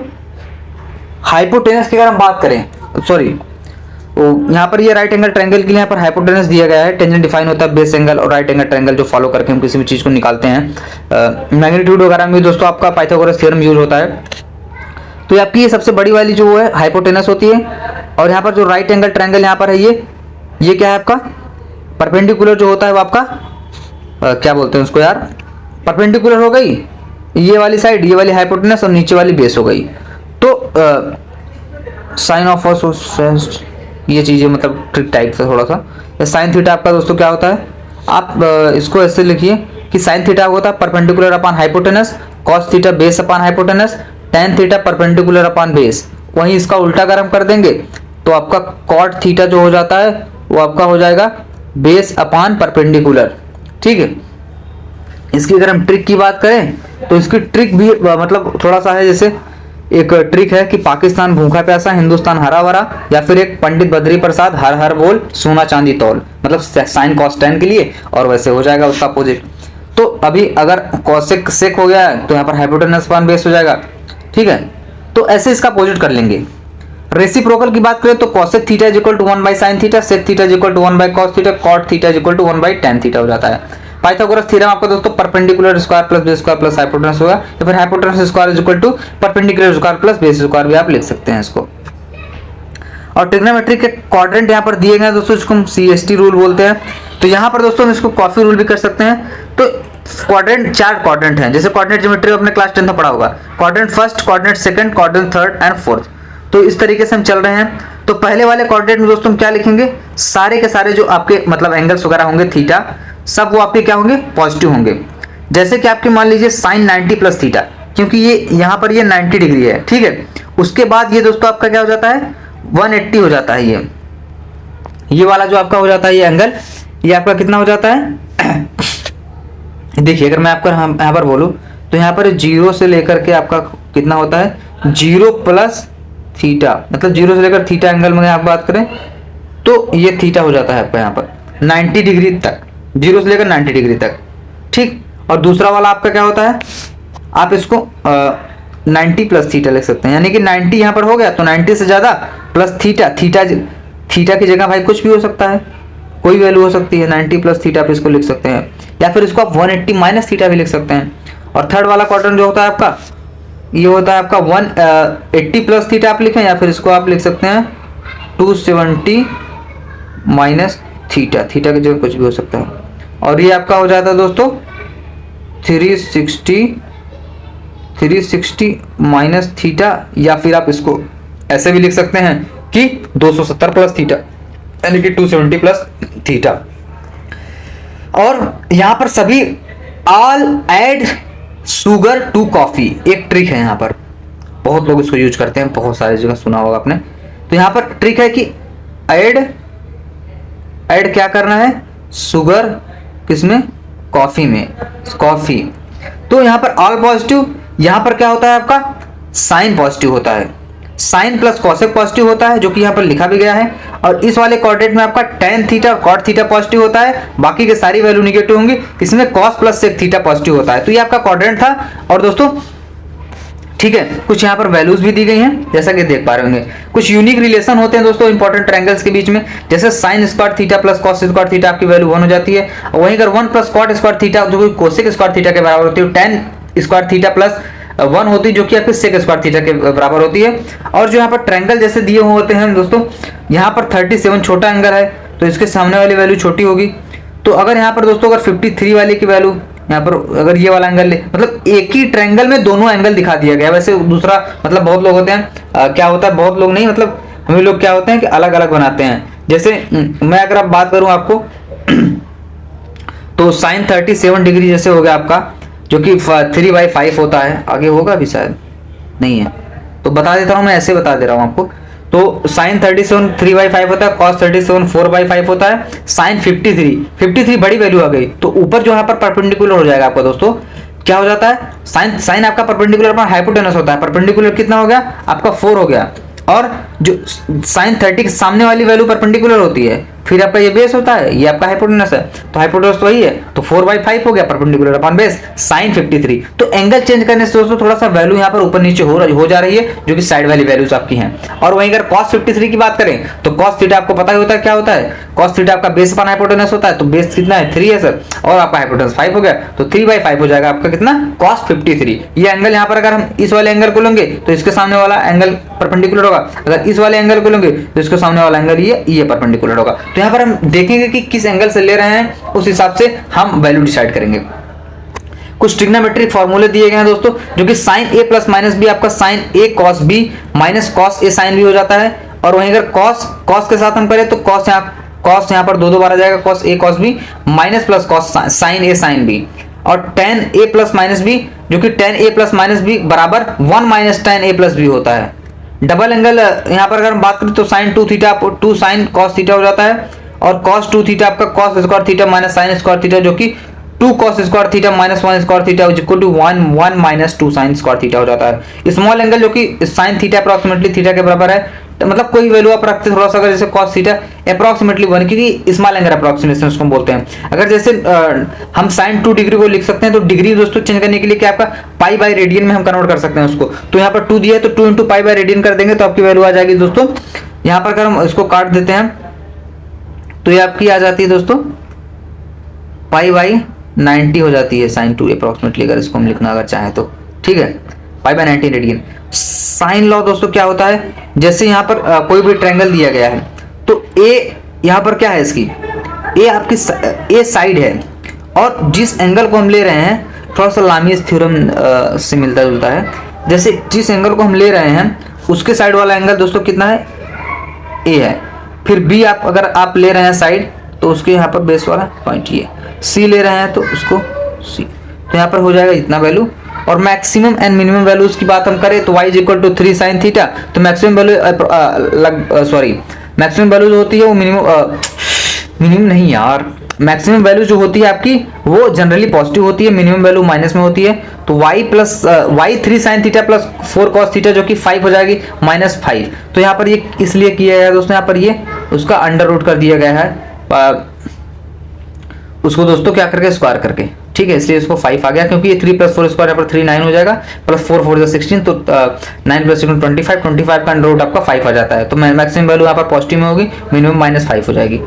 हाइपोटेनस की अगर हम बात करें, सॉरी, तो यहाँ पर ये राइट एंगल ट्रायंगल के लिए यहाँ पर हाइपोटेनस दिया गया है। टेंजेंट डिफाइन होता है बेस एंगल और राइट एंगल ट्रायंगल जो फॉलो करके हम किसी भी चीज को निकालते हैं। मैग्नीट्यूड वगैरह में दोस्तों आपका पाइथागोरस थ्योरम यूज होता है। तो आपकी ये सबसे बड़ी वाली जो है हाइपोटेनस होती है, और यहाँ पर जो राइट एंगल ट्रायंगल यहाँ पर है ये क्या है आपका परपेंडिकुलर जो होता है वो आपका क्या बोलते हैं उसको यार, परपेंडिकुलर हो गई ये वाली साइड, ये वाली हाइपोटेनस, और नीचे वाली बेस हो गई। तो साइन ऑफ ये चीजें मतलब ट्रिक टाइप से थोड़ा सा। साइन थीटा आपका दोस्तों क्या होता है, आप इसको ऐसे लिखिए कि साइन थीटा होता है perpendicular upon hypotenuse, cos theta base upon hypotenuse, tan theta perpendicular upon base. वहीं इसका उल्टा अगर हम कर देंगे तो आपका कॉट थीटा जो हो जाता है वो आपका हो जाएगा बेस अपॉन परपेंडिकुलर, ठीक है। इसकी अगर हम ट्रिक की बात करें तो इसकी ट्रिक भी मतलब थोड़ा सा है, जैसे एक ट्रिक है कि पाकिस्तान भूखा प्यासा हिंदुस्तान हरा भरा, या फिर एक पंडित बद्री प्रसाद हर हर बोल सोना चांदी तौल, मतलब साइन कॉस टैन के लिए, और वैसे हो जाएगा उसका अपोजिट। तो अभी अगर कॉसेक सेक हो गया है तो यहाँ पर हाइपोटेनस अपॉन बेस हो जाएगा, ठीक है। तो ऐसे इसका अपोजिट कर लेंगे। रेसिप्रोकल की बात करें तो cosec theta is equal to 1/sin theta, sec theta is equal to 1/cos theta, cot theta is equal to 1/tan theta हो जाता है। पाइथागोरस थ्योरम आपका दोस्तों perpendicular square plus base square plus hypotenuse होगा, या फिर hypotenuse square is equal to perpendicular square plus base square भी आप लिख सकते हैं इसको। और ट्रिग्नोमेट्री के क्वाड्रेंट यहाँ पर दिए गए हैं दोस्तों, इसको हम CST रूल बोलते हैं। तो यहाँ पर दोस्तों हम इसको कॉफी रूल भी कर सकते हैं। तो क्वाड्रेंट, 4 क्वाड्रेंट हैं, जैसे कोऑर्डिनेट ज्योमेट्री आपने क्लास 10 में पढ़ा होगा, quadrant first, quadrant second, quadrant third and fourth. तो इस तरीके से हम चल रहे हैं। तो पहले वाले क्वाड्रेंट में दोस्तों हम क्या लिखेंगे, सारे के सारे जो आपके मतलब एंगल्स वगैरह होंगे थीटा, सब वो आपके क्या होंगे, पॉजिटिव होंगे। जैसे कि आपके मान लीजिए साइन 90 प्लस थीटा, क्योंकि ये यहाँ पर ये 90 डिग्री है, ठीक है। उसके बाद ये दोस्तों आपका क्या हो जाता है, 180 हो जाता है। ये वाला जो आपका हो जाता है ये एंगल, ये आपका कितना हो जाता है देखिए अगर मैं आपको यहाँ पर बोलूँ तो यहाँ पर 0 से लेकर के आपका कितना होता है, 0 प्लस थीटा, मतलब 0 से लेकर थीटा एंगल में आप बात करें तो ये थीटा हो जाता है आपका यहाँ पर 90 डिग्री तक, 0 से लेकर 90 डिग्री तक, ठीक। और दूसरा वाला आपका क्या होता है, आप इसको 90 प्लस थीटा लिख सकते हैं, यानी कि 90 यहाँ पर हो गया तो 90 से ज़्यादा प्लस थीटा, थीटा की जगह भाई कुछ भी हो सकता है, कोई वैल्यू हो सकती है, 90 प्लस थीटा पे इसको लिख सकते हैं, या फिर इसको आप 180 माइनस थीटा भी लिख सकते हैं। और थर्ड वाला क्वाड्रेंट जो होता है आपका, ये होता है आपका 180 प्लस थीटा आप लिखें, या फिर इसको आप लिख सकते हैं 270 माइनस थीटा, थीटा की जगह कुछ भी हो सकता है। और ये आपका हो जाता है दोस्तों 360 माइनस थीटा, या फिर आप इसको ऐसे भी लिख सकते हैं कि 270 प्लस थीटा, यानी कि 270 प्लस थीटा। और यहां पर सभी all add sugar to coffee, एक ट्रिक है यहाँ पर, बहुत लोग इसको यूज करते हैं, बहुत सारी जगह सुना होगा आपने। तो यहाँ पर ट्रिक है कि ऐड क्या करना है, शुगर किसमें, कॉफी में, कॉफी। तो यहाँ पर ऑल पॉजिटिव, यहाँ पर क्या होता है आपका साइन पॉजिटिव होता है, साइन प्लस कॉसेक पॉजिटिव होता है, जो कि यहाँ पर लिखा भी गया है। और इस वाले क्वाड्रेंट में आपका tan थीटा और cot थीटा पॉजिटिव होता है, बाकी के सारी वैल्यू नेगेटिव होंगी, इसमें cos plus sec theta positive होता है। तो ये आपका क्वाड्रेंट था। और दोस्तों ठीक है, कुछ यहाँ पर वैल्यूज भी दी गई हैं, जैसा कि देख पा रहे होंगे। कुछ यूनिक रिलेशन होते हैं दोस्तों इंपॉर्टेंट ट्रायंगल्स के बीच में, जैसे sign square theta plus cos square theta आपकी वैल्यू 1 हो जाती है। वहीं अगर 1 प्लस कॉट स्क्वायर थीटा जो कि कोसेक स्क्वायर थीटा के बराबर होती है, tan स्क्वायर थीटा प्लस 1 होती है जो कि आपके सेक स्क्वायर थीटा के बराबर होती है। और जो यहाँ पर ट्रायंगल जैसे दिए हुए होते हैं दोस्तों, यहाँ पर 37 छोटा एंगल है तो इसके सामने वाली वैल्यू छोटी होगी। तो अगर यहाँ पर दोस्तों अगर 53 वाले की वैल्यू यहाँ पर अगर ये वाला एंगल ले, मतलब एक ही ट्रायंगल में दोनों एंगल दिखा दिया गया। वैसे दूसरा मतलब बहुत लोग होते हैं क्या होता है, बहुत लोग नहीं मतलब हम लोग क्या होते हैं कि अलग अलग बनाते हैं। जैसे मैं अगर आप बात करूं आपको तो साइन 37 डिग्री जैसे हो गया आपका, जो कि 3/5 होता है, आगे होगा भी शायद नहीं है तो बता देता हूं, मैं ऐसे बता दे रहा हूं आपको। तो साइन 37 3/5 होता है, कॉस 37 4/5 होता है, साइन 53 बड़ी वैल्यू आ गई तो ऊपर जो यहाँ पर परपेंडिकुलर हो जाएगा आपका दोस्तों, क्या हो जाता है साइन आपका परपेंडिकुलर पर हाइपोटेनस होता है, परपेंडिकुलर कितना हो गया आपका 4 हो गया। और जो साइन 30 के सामने वाली वैल्यू परपेंडिकुलर होती है, फिर आपका ये बेस होता है, ये आपका हाइपोटेनस है, तो हाइपोटेनस तो वही है, तो 4/5 हो गया परपेंडिकुलर अपॉन बेस साइन 53। तो एंगल चेंज करने से दोस्तों थोड़ा सा वैल्यू यहाँ पर ऊपर नीचे हो जा रही है, जो कि साइड वाली वैल्यूज आपकी हैं। और वहीं अगर cos 53 की बात करें तो cos थीटा आपको पता ही होता है क्या होता है, cos थीटा आपका बेस अपॉन हाइपोटेनस होता है, तो बेस कितना है 3 है सर, और आपका हाइपोटेनस 5 हो गया, तो 3/5 हो जाएगा आपका कितना cos 53। ये एंगल यहाँ पर अगर हम इस वाले एंगल को लेंगे तो इसके सामने वाला एंगल परपेंडिकुलर होगा, अगर इस वाले एंगल को लेंगे तो इसके सामने वाला एंगल ये परपेंडिकुलर होगा। तो यहाँ पर हम देखेंगे कि किस एंगल से ले रहे हैं, उस हिसाब से हम वैल्यू डिसाइड करेंगे। कुछ ट्रिग्नोमेट्रिक फॉर्मूले दिए गए हैं दोस्तों, जो कि sine a plus minus b आपका sine a cos b minus cos a sine b हो जाता है। और वहीं अगर cos के साथ हम करें तो cos यहाँ पर दो बार आ जाएगा, cos a cos b minus plus cos sine a sine b। और tan a plus minus b, जो कि tan a plus minus b बराबर 1 minus tan a plus b होता है। डबल एंगल यहाँ पर अगर हम बात करें तो sine 2 theta 2 sine cos theta हो जाता है, और cos 2 थीटा आपका cos square theta minus sine square theta, जो कि 2 cos square theta minus 1 square theta is equal to 1 minus 2 sine square theta हो जाता है। स्मॉल एंगल जो कि साइन थीटा अप्रोक्सीमेटली थीटा के बराबर है, तो मतलब कोई वैल्यू आप रखते थोड़ा सा, अगर जैसे cos थीटा अप्रोक्सीमेटली 1, क्योंकि स्मॉल एंगल अप्रोक्सीमेशन उसको बोलते हैं। अगर जैसे हम साइन 2 डिग्री को लिख सकते हैं तो डिग्री दोस्तों चेंज करने के लिए क्या आपका पाई बाय रेडियन में हम कन्वर्ट कर सकते हैं उसको। तो यहाँ पर 2 दिया है तो 2 इंटू पाई बाय रेडियन कर देंगे तो आपकी वैल्यू आ जाएगी दोस्तों। यहाँ पर अगर हम इसको काट देते हैं तो ये आपकी आ जाती है दोस्तों पाई बाई 90 हो जाती है साइन 2 अप्रोक्सीमेटली, अगर इसको हम लिखना अगर चाहें तो, ठीक है, pi by 90 radian. Sine law दोस्तों क्या होता है, जैसे यहाँ पर कोई भी ट्रायंगल दिया गया है तो ए यहाँ पर क्या है, इसकी ए आपकी ए साइड है और जिस एंगल को हम ले रहे हैं थोड़ा सा लामीज थ्योरम से मिलता जुलता है। जैसे जिस एंगल को हम ले रहे हैं उसके साइड वाला एंगल दोस्तों कितना है, ए है। फिर बी आप अगर आप ले रहे हैं साइड तो उसके यहाँ पर बेस वाला पॉइंट ये, सी ले रहे हैं तो उसको सी, तो यहाँ पर हो जाएगा इतना वैल्यू। और मैक्सिमम एंड मिनिमम वैल्यूज की बात हम करें तो y is equal to 3 sine theta, तो maximum value sorry maximum value जो होती है वो मिनिमम नहीं यार, मैक्सिमम वैल्यू जो होती है आपकी वो जनरली पॉजिटिव होती है, मिनिमम वैल्यू माइनस में होती है। तो y plus y 3 sine theta plus 4 cos theta जो कि 5 हो जाएगी -5। तो यहाँ पर ये इसलिए किया गया है दोस्तों, यहाँ पर ये उसका अंडर रूट कर दिया गया है उसको दोस्तों क्या करके स्क्वायर करके, ठीक है, इसलिए इसको 5 आ गया क्योंकि ये 3 + 4 स्क्वायर यहाँ पर 3 9 हो जाएगा, प्लस 4 4 16, तो 9 + 6 25 का अंडर रूट आपका 5 आ जाता है। तो मैक्सिमम वैल्यू यहाँ पर पॉजिटिव में होगी, मिनिमम -5 हो जाएगी।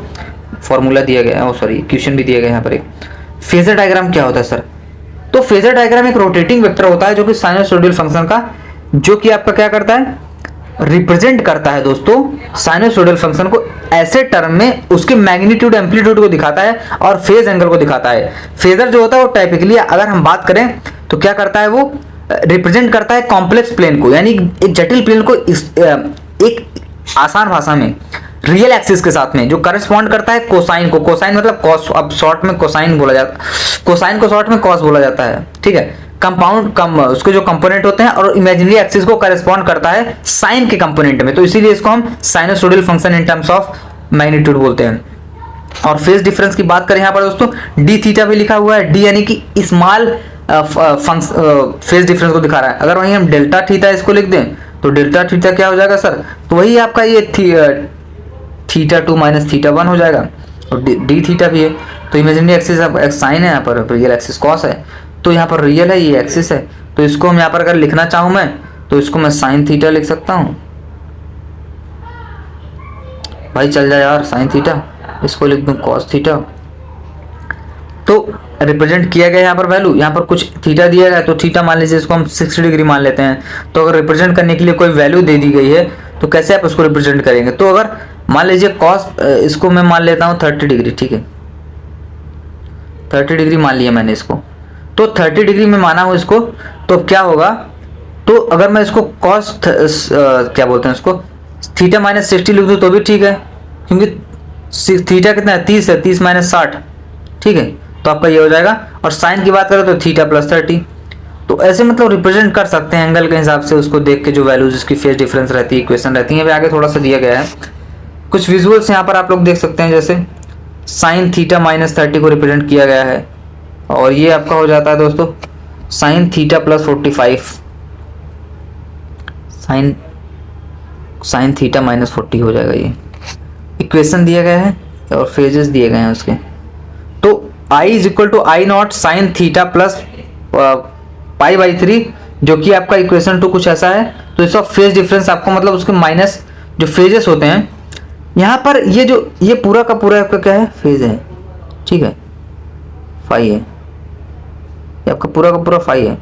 फॉर्मूला दिया गया है, सॉरी इक्वेशन भी दिया गया है यहाँ पर एक। फेजर डायग्राम क्या होता है सर? तो फेजर डायग्राम एक रोटेटिंग वेक्टर होता है जो कि साइनसोइडल फंक्शन का, जो कि आपका क्या करता है, रिप्रेजेंट करता है दोस्तों साइनसोइडल फंक्शन को ऐसे टर्म में, उसके मैग्नीट्यूड एम्पलीट्यूड को दिखाता है और फेज एंगल को दिखाता है। फेजर जो होता है वो टाइपिकली अगर हम बात करें तो क्या करता है, वो रिप्रेजेंट करता है कॉम्प्लेक्स प्लेन को, यानी एक जटिल प्लेन को एक आसान भाषा में रियल एक्सिस के साथ में, जो करस्पॉन्ड करता है कोसाइन को। कोसाइन मतलब कॉस, अब शॉर्ट में कोसाइन बोला जाता है, कोसाइन को शॉर्ट में कॉस बोला जाता है, ठीक है। कंपाउंड उसके जो कंपोनेंट होते हैं और इमेजिनरी एक्सिस को करस्पॉन्ड करता है साइन के कंपोनेंट में, तो इसीलिए इसको हम sinusoidal function in terms of magnitude बोलते हैं। और फेज डिफरेंस की बात करें यहाँ पर दोस्तों डी थीटा भी लिखा हुआ है, डी यानी कि स्मॉल फेज डिफरेंस को दिखा रहा है। अगर वहीं हम डेल्टा थीटा इसको लिख दें तो डेल्टा थीटा क्या हो जाएगा सर, तो वही आपका ये थीटा 2 - थीटा 1 हो जाएगा। और डी थीटा भी है, तो इमेजिनरी एक्सिस साइन है, यहाँ पर रियल एक्सिस कॉस है, तो यहाँ पर रियल है, ये एक्सिस है, तो इसको हम यहाँ पर अगर लिखना चाहूँ मैं तो इसको मैं साइन थीटा लिख सकता हूँ। भाई चल जाए यार साइन थीटा, इसको लिख दूँ कॉस थीटा। तो रिप्रेजेंट किया गया यहाँ पर वैल्यू, यहाँ पर कुछ थीटा दिया गया, तो थीटा मान लीजिए इसको हम 60 डिग्री मान लेते हैं। तो अगर रिप्रेजेंट करने के लिए कोई वैल्यू दे दी गई है तो कैसे आप उसको रिप्रेजेंट करेंगे? तो अगर मान लीजिए कॉस, इसको मैं मान लेता हूँ 30 डिग्री, ठीक है, 30 डिग्री मान लिया मैंने इसको, तो 30 डिग्री में माना हूँ इसको, तो क्या होगा, तो अगर मैं इसको कॉस क्या बोलते हैं इसको थीटा -60 लिख दूँ तो भी ठीक है, क्योंकि थीटा कितना है 30 है, 30 - 60, ठीक है, तो आपका ये हो जाएगा। और साइन की बात करें तो थीटा +30, तो ऐसे मतलब रिप्रेजेंट कर सकते हैं एंगल के हिसाब से, उसको देख के जो वैल्यूज इसकी फेज डिफरेंस रहती है, इक्वेशन रहती है। अभी आगे थोड़ा सा दिया गया है कुछ विजुअल्स यहाँ पर आप लोग देख सकते हैं, जैसे साइन थीटा -30 को रिप्रेजेंट किया गया है, और ये आपका हो जाता है दोस्तों साइन थीटा +45, साइन थीटा -40 हो जाएगा। ये इक्वेशन दिया गया है और फेजेस दिए गए हैं उसके। तो I = I0 sign theta plus π/3, जो कि आपका इक्वेशन 2 कुछ ऐसा है। तो इसका फेज डिफरेंस आपको मतलब उसके माइनस जो फेजेस होते हैं यहाँ पर, ये पूरा का पूरा आपका क्या है, फेज है, ठीक है, फाई है, ये आपका पूरा का पूरा फाई है।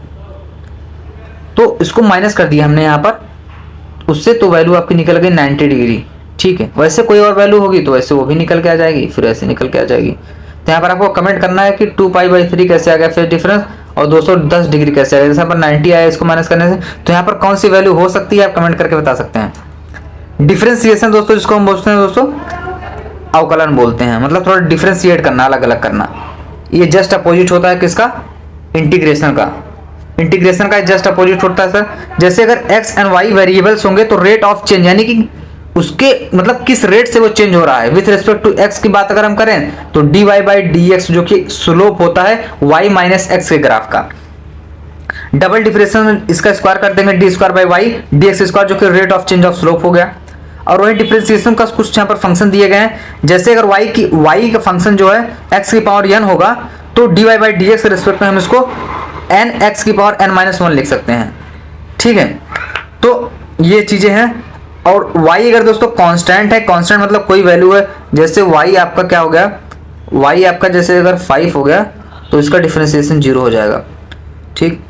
तो इसको माइनस कर दिया हमने यहाँ पर उससे, तो वैल्यू आपकी निकल गई 90 डिग्री, ठीक है। वैसे कोई और वैल्यू होगी तो वैसे वो भी निकल के आ जाएगी, फिर ऐसे निकल के आ जाएगी। तो यहाँ पर आपको कमेंट करना है कि 2π/3 कैसे आ गया फेज डिफरेंस, और 210 डिग्री कैसे आ गया। जैसे यहाँ पर 90 आया इसको माइनस करने से, तो यहाँ पर कौन सी वैल्यू हो सकती है आप कमेंट करके बता सकते हैं। डिफरेंशिएशन दोस्तों जिसको हम बोलते हैं दोस्तों अवकलन बोलते हैं, मतलब थोड़ा डिफरेंशिएट करना, अलग अलग करना। ये जस्ट अपोजिट होता है किसका, इंटीग्रेशन का। इंटीग्रेशन का जस्ट अपोजिट होता है सर, जैसे अगर x एंड y वेरिएबल्स होंगे तो रेट ऑफ चेंज, यानी कि उसके मतलब किस रेट से वो चेंज हो रहा है विथ रिस्पेक्ट टू x की बात अगर हम करें तो dy/dx जो कि स्लोप होता है y - x के ग्राफ का। डबल डिफरेंशिएशन इसका स्क्वायर कर देंगे d² y dx² जो कि rate of change of slope हो गया। और वही डिफरेंशिएशन का कुछ यहाँ पर फंक्शन दिए गए हैं, जैसे अगर y का फंक्शन जो है x की पावर n होगा तो dy/dx के रिस्पेक्ट में हम इसको n x की पावर n-1 लिख सकते हैं, ठीक है। तो ये चीजें हैं। और y अगर दोस्तों कांस्टेंट है, कांस्टेंट मतलब कोई वैल्यू है, जैसे y आपका क्या हो गया, y आपका जैसे अगर 5 हो गया तो इसका डिफरेंशिएशन 0 हो जाएगा, ठीक।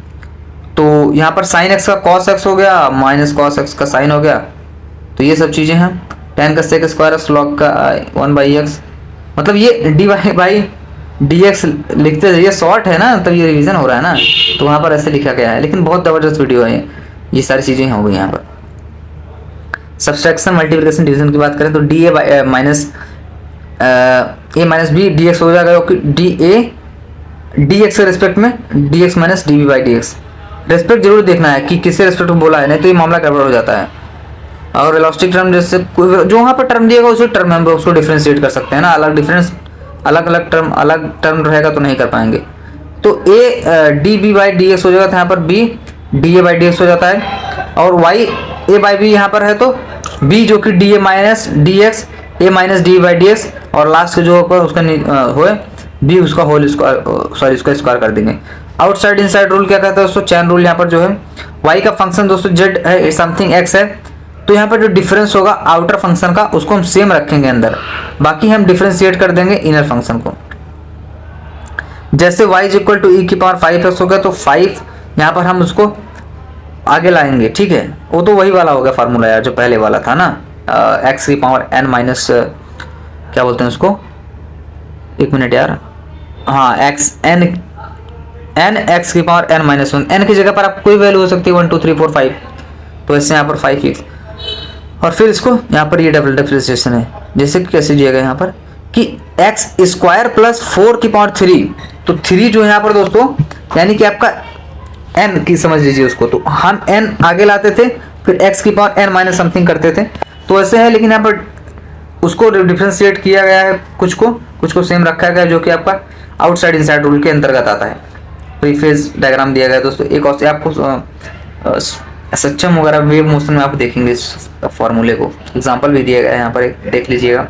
तो यहाँ पर साइन x का cos x हो गया माइनस cos x का साइन हो गया, तो ये सब चीज़ें हैं। tan का sec² log का 1/x, मतलब ये dy dx लिखते जाइए, शॉर्ट है ना, तब ये रिवीजन हो रहा है ना, तो वहाँ पर ऐसे लिखा गया है। लेकिन बहुत ज़बरदस्त वीडियो है ये सारी चीज़ें हो गई यहाँ पर। सब्सट्रैक्शन मल्टीप्लिकेशन डिवीजन की बात करें तो d a minus a minus b d x हो जाएगा, क्योंकि डी ए डी एक्स के रिस्पेक्ट में d x minus d b by d x. Respect जरूर देखना है कि किससे रेस्पेक्ट में बोला है, नहीं तो ये मामला गड़बड़ हो जाता है। और इलास्टिक टर्म जैसे जो वहाँ पर टर्म दिएगा उसी टर्म में हम उसको डिफ्रेंशिएट कर सकते हैं ना, अलग अलग टर्म रहेगा तो नहीं कर पाएंगे। तो a d b by d x हो जाएगा, तो यहाँ पर b d a by d x हो जाता है। और वाई ए बाई बी यहाँ पर है तो बी जो कि D a minus D x A minus D by d x, और लास्ट के जो ऊपर उसका होए बी उसका होल स्क्वायर, सॉरी उसका स्क्वायर कर देंगे। आउटसाइड इनसाइड रूल क्या कहता है दोस्तों, चैन रूल। यहाँ पर जो है वाई का फंक्शन दोस्तों जेड है, समथिंग एक्स है, तो यहाँ पर जो डिफरेंस होगा आउटर फंक्शन का उसको हम सेम रखेंगे अंदर, बाकी हम डिफरेंशिएट कर देंगे इनर फंक्शन को। जैसे y is equal to e की पावर 5x हो गया, तो 5 यहाँ पर हम उसको आगे लाएंगे, ठीक है। वो तो वही वाला हो गया फार्मूला यार जो पहले वाला था ना, x की पावर n माइनस क्या बोलते हैं उसको, एक मिनट यार, हाँ x n x की पावर n माइनस 1, n की जगह पर आप कोई वैल्यू हो सकती है 1 2 3 4 5, तो ऐसे यहाँ पर 5 लिख, और फिर इसको यहाँ पर ये डबल डिफरेंशिएशन है, जैसे कि कैसे दिया गया यहाँ पर कि x स्क्वायर प्लस 4 की पावर 3, तो 3 जो है यहाँ पर दोस्तों यानी कि आपका n की समझ लीजिए उसको, तो हम n आगे लाते थे फिर x की पावर n माइनस समथिंग करते थे, तो ऐसे है। लेकिन यहाँ पर उसको डिफरेंशिएट किया गया है, कुछ को सेम रखा गया जो कि आपका आउटसाइड इनसाइड रूल के अंतर्गत आता है। तो ये फेज डायग्राम दिया गया है दोस्तों। एक और से आपको सक्षम वगैरह वेव मोशन में आप देखेंगे इस फॉर्मूले को, एग्जांपल भी दिया गया है यहाँ पर, एक देख लीजिएगा।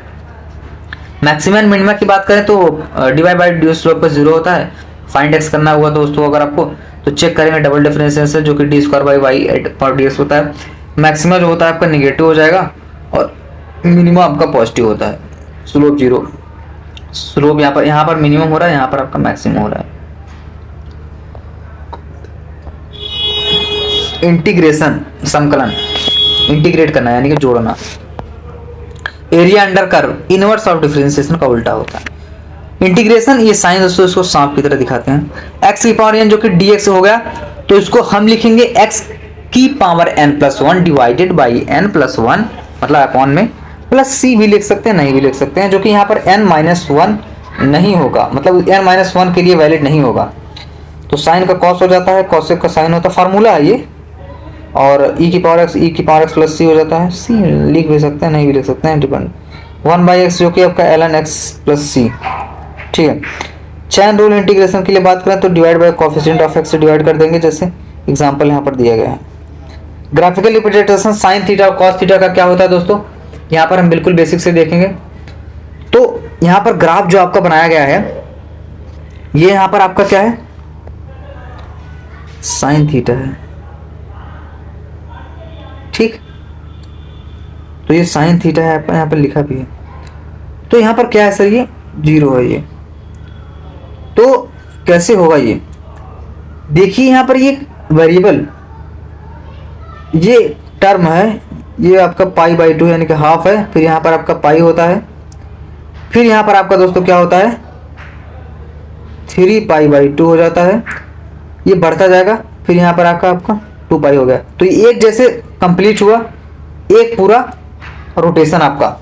मैक्सिमम मिनिमा की बात करें तो डिवाइड बाई डी स्लोप का 0 होता है। फाइंड एक्स करना हुआ दोस्तों अगर आपको तो चेक करेंगे डबल डिफरेंशिएशन जो कि डी स्क्वायर बाई वाई पर डी एक्स होता है। मैक्सिमम जो होता है आपका निगेटिव हो जाएगा और मिनिमम आपका पॉजिटिव होता है। स्लोप 0, स्लोप यहाँ पर मिनिमम हो रहा है, यहाँ पर आपका मैक्सिमम हो रहा है। इंटीग्रेशन संकलन, इंटीग्रेट करना यानी कि जोड़ना। Area under curve inverse of differentiation का उल्टा होता है। इंटीग्रेशन ये साइन दोस्तों इसको सांप की तरह दिखाते हैं। x की पावर n जो कि dx हो गया, तो इसको हम लिखेंगे x की power n+1 divided by n+1, मतलब अपॉन में प्लस c भी लिख सकते हैं, नहीं भी लिख सकते हैं, जो कि यहाँ पर n-1 नहीं होगा, मतलब n-1 के लिए वैलिड नहीं होगा। तो साइन का कॉस हो जाता है, कॉसेक का साइन होता है, फार्मूला है ये। और e की पावर x प्लस c हो जाता है, c लिख भी सकते हैं, नहीं भी लिख सकते हैं, डिपेंड 1/x जो कि आपका ln x प्लस c, ठीक है। चैन रूल इंटीग्रेशन के लिए बात करें तो divide by coefficient of x से डिवाइड कर देंगे, जैसे एग्जांपल यहाँ पर दिया गया है। ग्राफिकल रिप्रेजेंटेशन साइन थीटा और कॉस थीटा का क्या होता है दोस्तों, यहाँ पर हम बिल्कुल बेसिक से देखेंगे। तो यहाँ पर ग्राफ जो आपका बनाया गया है, ये यहाँ पर आपका क्या है, साइन थीटा है, ठीक। तो ये साइन थीटा है, आपका यहाँ पर लिखा भी है। तो यहाँ पर क्या है सर, ये 0 है ये, तो कैसे होगा ये, देखिए यहाँ पर ये वेरिएबल, ये टर्म है, ये आपका π/2 यानी कि हाफ है, फिर यहाँ पर आपका पाई होता है, फिर यहाँ पर आपका दोस्तों क्या होता है 3π/2 हो जाता है, ये बढ़ता जाएगा, फिर यहाँ पर आपका 2π हो गया। तो ये एक जैसे कंप्लीट हुआ एक पूरा रोटेशन आपका,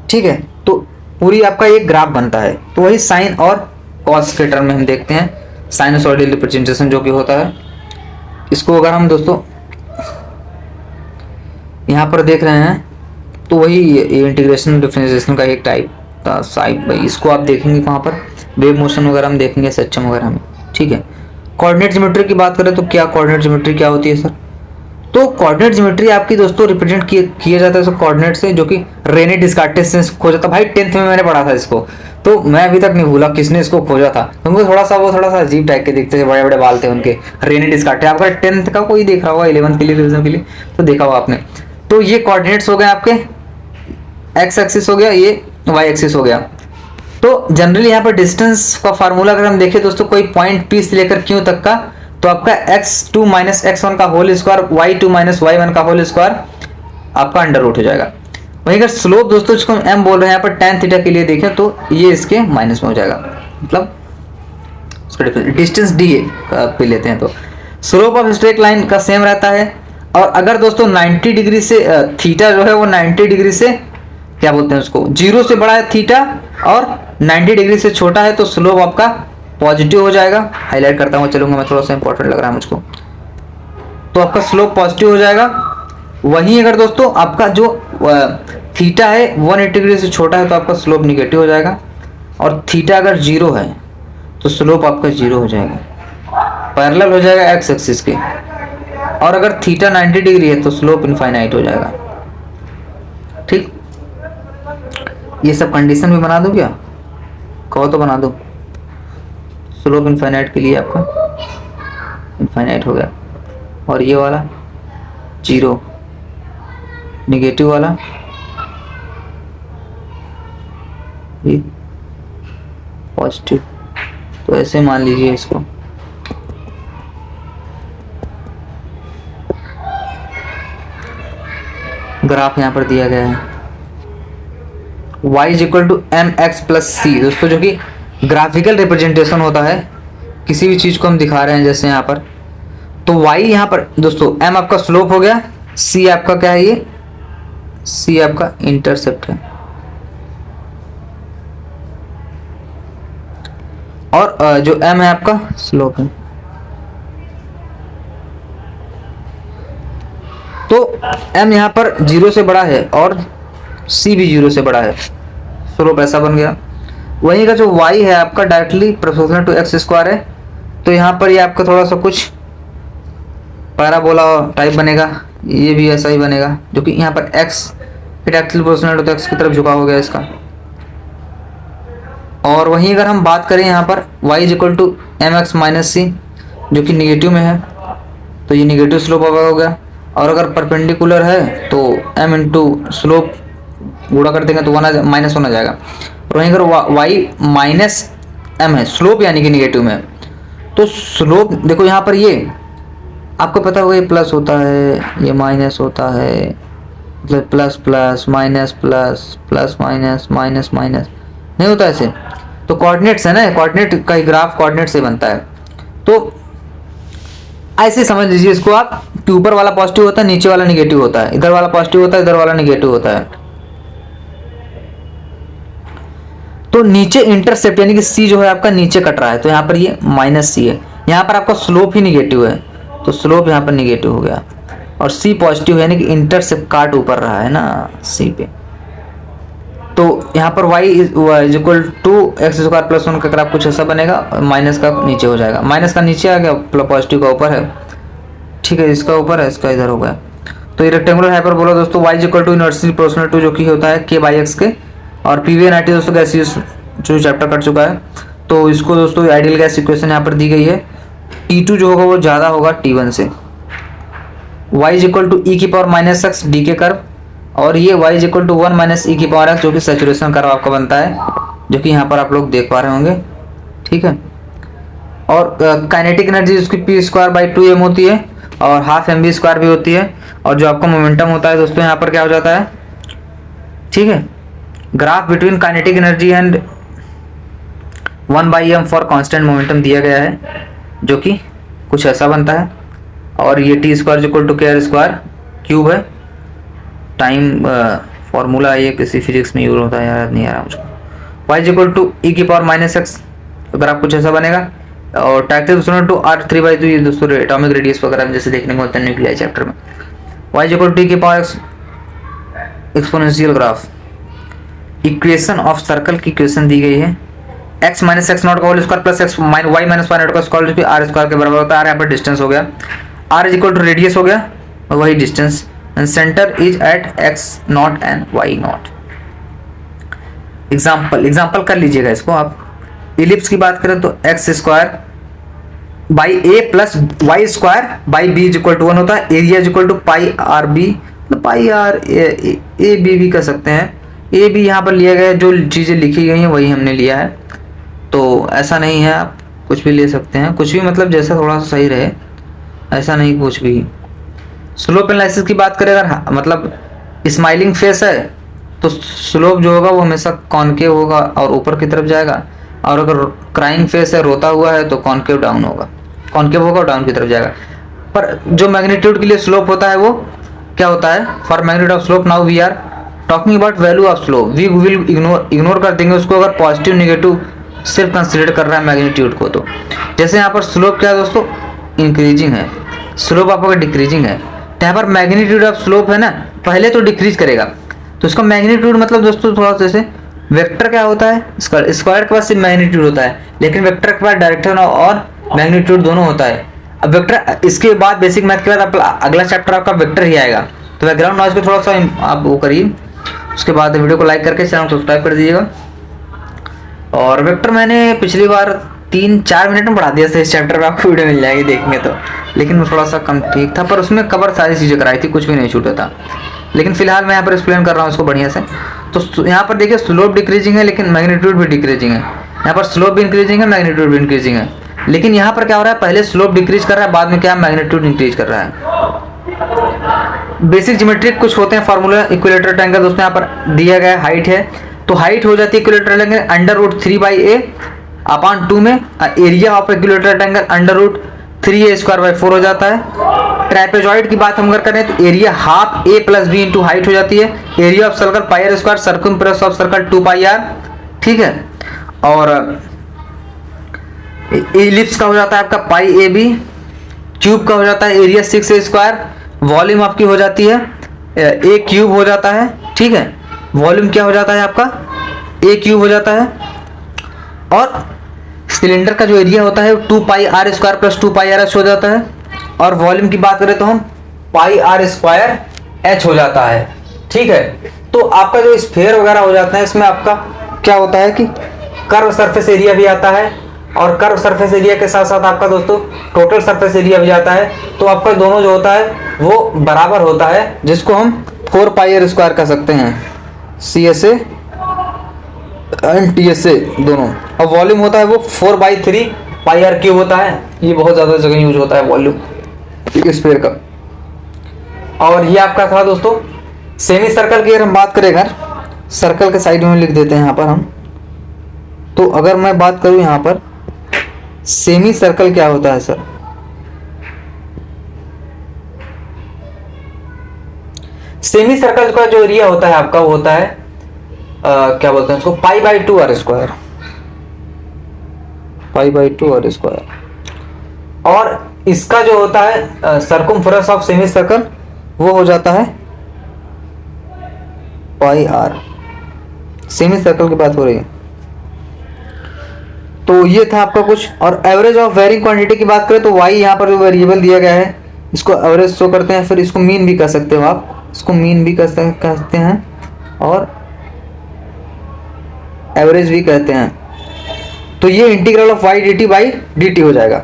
ठीक है। तो पूरी आपका एक ग्राफ बनता है। तो वही साइन और कॉस के टर्म में हम देखते हैं साइनसॉइडल रिप्रेजेंटेशन जो कि होता है। इसको अगर हम दोस्तों यहाँ पर देख रहे हैं तो वही इंटीग्रेशन डिफरेंशिएशन का एक टाइप था साइड बाई, इसको आप देखेंगे कहाँ पर वेव मोशन वगैरह हम देखेंगे सक्षम वगैरह में, ठीक है। कोऑर्डिनेट ज्योमेट्री की बात करें तो क्या कोऑर्डिनेट ज्योमेट्री क्या होती है सर, तो कोऑर्डिनेट ज्योमेट्री आपकी दोस्तों रिप्रेजेंट किया जाता है सो कोऑर्डिनेट से, जो कि रेने डिस्कार्टेस से खोजा था। भाई 10th में मैंने पढ़ा था इसको, तो मैं अभी तक नहीं भूला किसने इसको खोजा था। उनको थोड़ा सा अजीब टाइप के दिखते थे, बड़े बड़े बाल थे उनके, रेने डिस्कार्टे। आपका 10th का कोई देख रहा होगा, 11th के लिए रिविजन के लिए तो देखा होगा आपने। तो ये कोऑर्डिनेट्स हो गए आपके, एक्स एक्सिस हो गया, ये वाई एक्सिस हो गया। तो जनरली यहाँ पर डिस्टेंस का फार्मूला अगर हम देखें दोस्तों, कोई पॉइंट P से लेकर Q तक का, तो आपका x2 माइनस x1 का whole square, y2 minus y1 का होल स्क्वायर आपका अंडर रूट हो जाएगा। वहीं अगर स्लोप दोस्तों जिसको हम m बोल रहे हैं यहाँ पर tan थीटा के लिए देखें तो ये इसके माइनस में हो जाएगा। मतलब उसका डिस्टेंस डी पे लेते हैं तो स्लोप ऑफ स्ट्रेट लाइन का सेम रहता है। और अगर दोस्तों 90 डिग्री से थीटा जो है वो 90 डिग्री से क्या बोलते हैं उसको, 0 से बड़ा है थीटा और 90 डिग्री से छोटा है तो स्लोप आपका पॉजिटिव हो जाएगा। हाईलाइट करता हुआ चलूंगा मैं, थोड़ा सा इंपॉर्टेंट लग रहा है मुझको। तो आपका स्लोप पॉजिटिव हो जाएगा। वहीं अगर दोस्तों आपका जो थीटा है 180 डिग्री से छोटा है तो आपका स्लोप निगेटिव हो जाएगा। और थीटा अगर 0 है तो स्लोप आपका 0 हो जाएगा, पैरेलल हो जाएगा एक्स एक्सिस के। और अगर थीटा 90 डिग्री है तो स्लोप इनफाइनाइट हो जाएगा। ठीक, ये सब कंडीशन भी बना दूं क्या, कहो तो बना दो। स्लोप इनफाइनाइट के लिए आपका इनफाइनाइट हो गया, और ये वाला 0, निगेटिव वाला ये पॉजिटिव। तो ऐसे मान लीजिए इसको, ग्राफ यहाँ पर दिया गया है y is equal to m x plus c. दोस्तों जो कि ग्राफिकल रिप्रेजेंटेशन होता है, किसी भी चीज़ को हम दिखा रहे हैं जैसे यहाँ पर, तो y यहाँ पर दोस्तों m आपका स्लोप हो गया, c आपका क्या है, ये c आपका इंटरसेप्ट है, और जो m है आपका स्लोप है। तो m यहाँ पर 0 से बड़ा है और c भी 0 से बड़ा है, स्लोप ऐसा बन गया। वहीं का जो y है आपका directly proportional to x square है, तो यहाँ पर ये आपका थोड़ा सा कुछ पैराबोला टाइप बनेगा, ये भी ऐसा ही बनेगा, जो कि यहाँ पर x directly proportional to x की तरफ झुका हो गया इसका। और वहीं अगर हम बात करें यहाँ पर y is equal to m x minus c, जो कि निगेटिव में है, तो ये निगेटिव स्लोप हो गया। और अगर परपेंडिकुलर है तो m इंटू स्लोप गुणा कर देंगे तो माइनस होना जाएगा। और वहीं अगर y माइनस m है, स्लोप यानी कि निगेटिव में, तो स्लोप देखो यहाँ पर ये आपको पता होगा, ये प्लस होता है, ये माइनस होता है, मतलब plus plus minus plus plus minus minus minus नहीं होता ऐसे। तो कोऑर्डिनेट्स है ना, कोऑर्डिनेट का ग्राफ कोऑर्डिनेट से बनता है। तो ऐसे समझ लीजिए इसको आप कि ऊपर वाला पॉजिटिव होता है, नीचे वाला निगेटिव होता है, इधर वाला पॉजिटिव होता है, इधर वाला निगेटिव होता है। तो नीचे इंटरसेप्ट यानी कि सी जो है आपका नीचे कट रहा है, तो यहाँ पर ये माइनस सी है, यहाँ पर आपका स्लोप ही निगेटिव है, तो स्लोप यहाँ पर निगेटिव हो गया। और सी पॉजिटिव है यानी कि इंटरसेप्ट काट ऊपर रहा है ना सी पे, तो यहाँ पर y is equal to x square plus 1 का ग्राफ कुछ ऐसा बनेगा, माइनस का नीचे हो जाएगा, माइनस का नीचे आ गया, पॉजिटिव का ऊपर है, ठीक है, इसका ऊपर है, इसका इधर हो गया। तो ये रेक्टेंगुलर हाइपरबोला दोस्तों y is equal to inversely proportional to जो कि होता है k बाई एक्स के। और PV90 दोस्तों गैसियस जो चैप्टर कट चुका है, तो इसको दोस्तों आइडियल गैस इक्वेशन यहाँ पर दी गई है, T2 जो होगा वो ज़्यादा होगा T1 से। y is equal to e की पावर माइनस एक्स डी के कर्व, और ये y is equal to 1 minus e की पावर एक्स जो कि सैचुरेशन कर्व आपका बनता है, जो कि यहाँ पर आप लोग देख पा रहे होंगे, ठीक है। और काइनेटिक एनर्जी उसकी पी स्क्वायर बाई 2m होती है, और हाफ एम बी स्क्वायर भी होती है। और जो आपका मोमेंटम होता है दोस्तों यहाँ पर क्या हो जाता है, ठीक है, graph between kinetic energy and 1/m for constant momentum दिया गया है, जो कि कुछ ऐसा बनता है। और ये टी स्क्वायर इक्वल टू के आर स्क्वायर क्यूब है, टाइम फॉर्मूला ये किसी फिजिक्स में यूज होता है, याद नहीं आ रहा मुझको। y is equal to e की पावर माइनस एक्स, ग्राफ कुछ ऐसा बनेगा। और डायरेक्टली टू r3/2 ये दोस्तों एटॉमिक रेडियस वगैरह जैसे देखने को मिलता है न्यूक्लियर चैप्टर में। y is equal to e की power x exponential graph. Equation of circle की इक्वेशन दी गई है, x माइनस एक्स नॉट का whole square plus x y minus y naught का स्क्वायर जो कि आर स्क्वायर के बराबर होता है। r यहाँ पर डिस्टेंस हो गया, r is equal to radius हो गया और वही distance, and centre is at x naught and y naught. Example कर लीजिएगा इसको आप। इलिप्स की बात करें तो x square by a plus y square by b is equal to 1 होता है। Area is equal to pi r b, pi r a b भी कर सकते हैं, ए बी यहाँ पर लिया गया है, जो चीज़ें लिखी गई हैं वही हमने लिया है, तो ऐसा नहीं है, आप कुछ भी ले सकते हैं, कुछ भी मतलब जैसा थोड़ा सा सही रहे, ऐसा नहीं कुछ भी। स्लोप एनालिसिस की बात करें अगर मतलब स्माइलिंग फेस है तो स्लोप जो होगा वो हमेशा कॉनकेव होगा और ऊपर की तरफ जाएगा। और अगर क्राइंग फेस है, रोता हुआ है, तो कॉन्केव डाउन होगा, कॉन्केव होगा, डाउन की तरफ जाएगा। पर जो मैग्नीट्यूड के लिए स्लोप होता है वो क्या होता है? For magnitude of slope now we are talking about value of slope, we will ignore कर देंगे उसको अगर पॉजिटिव निगेटिव सिर्फ कंसिडर कर रहा है मैग्नीट्यूड को। तो जैसे यहाँ पर स्लोप क्या है दोस्तों? इंक्रीजिंग है, स्लोप आपका डिक्रीजिंग है। तो यहाँ पर मैग्नीट्यूड ऑफ स्लोप है ना, पहले तो डिक्रीज करेगा, तो इसका मैग्नीट्यूड मतलब दोस्तों थोड़ा सा जैसे वेक्टर क्या होता है, स्क्वायर के पास सिर्फ मैग्नीट्यूड होता है, लेकिन वेक्टर के पास डायरेक्शन और मैग्नीट्यूड दोनों होता है। अब वेक्टर, इसके बाद बेसिक मैथ के बाद अगला चैप्टर आपका वेक्टर ही आएगा। तो बैकग्राउंड नॉइज को थोड़ा सा आप वो करिए, उसके बाद वीडियो को लाइक करके चैनल सब्सक्राइब कर दीजिएगा। और वेक्टर मैंने पिछली बार 3-4 मिनट में पढ़ा दिया था, इस चैप्टर में आपको वीडियो मिल जाएगी देखने तो, लेकिन वो थोड़ा सा कम ठीक था, पर उसमें कवर सारी चीज़ें कराई थी, कुछ भी नहीं छूटा था। लेकिन फिलहाल मैं यहाँ पर एक्सप्लेन कर रहा हूँ इसको बढ़िया से। तो यहाँ पर देखिए स्लोप डिक्रीजिंग है, लेकिन मैग्नीट्यूड भी डिक्रीजिंग है। यहाँ पर स्लोप भी इंक्रीजिंग है, मैग्नीट्यूड भी इंक्रीजिंग है। लेकिन यहाँ पर क्या हो रहा है, पहले स्लोप डिक्रीज कर रहा है, बाद में क्या मैग्नीट्यूड इंक्रीज कर रहा है। बेसिक ज्योमेट्रिक कुछ होते हैं फार्मूला। इक्विलेटरल ट्रायंगल दोस्तों यहाँ पर दिया गया हाइट है, तो हाइट हो जाती है इक्विलेटरल ट्रायंगल √3/a/2 में। Area of equilateral triangle √3a²/4 हो जाता है। ट्रापेजॉइड की बात हम अगर करें तो area half a + b into height हो जाती है। Area of circle πr², circumference of circle 2πr, ठीक है। और इलिप्स का हो जाता है आपका πab, क्यूब का हो जाता है एरिया 6a², वॉल्यूम आपकी हो जाती है a³ हो जाता है, ठीक है। वॉल्यूम क्या हो जाता है आपका? a³ हो जाता है। और सिलेंडर का जो एरिया होता है 2πr² + 2πrs हो जाता है। और वॉल्यूम की बात करें तो हम πr² हो जाता है, ठीक है। तो आपका जो स्फीयर वगैरह हो जाता है, इसमें आपका क्या होता है कि कर्व सरफेस एरिया भी आता है, और कर्व सरफेस एरिया के साथ साथ आपका दोस्तों टोटल सरफेस एरिया भी आता है। तो आपका दोनों जो होता है वो बराबर होता है, जिसको हम 4πr² कह सकते हैं, CSA एंड TSA दोनों। और वॉल्यूम होता है वो 4/3πr³ होता है। ये बहुत ज़्यादा जगह यूज होता है वॉल्यूम स्फीयर का। और ये आपका था दोस्तों सेमी सर्कल की। अगर हम बात करें, अगर सर्कल के साइड में लिख देते हैं यहाँ पर हम, तो अगर मैं बात करूँ यहाँ पर सेमी सर्कल क्या होता है सर? सेमी सर्कल का जो एरिया होता है आपका वो होता है क्या बोलते हैं उसको, π/2r², π/2r²। और इसका जो होता है सर्कमफ्रेंस ऑफ सेमी सर्कल वो हो जाता है πr। सेमी सर्कल की बात हो रही है। तो ये था आपका कुछ। और एवरेज ऑफ वेरिंग क्वांटिटी की बात करें तो y यहाँ पर जो वेरिएबल दिया गया है, इसको एवरेज शो करते हैं, फिर इसको मीन भी कह सकते हो आप, इसको मीन भी कहते हैं और एवरेज भी कहते हैं। तो ये इंटीग्रल ऑफ y dt/dt हो जाएगा।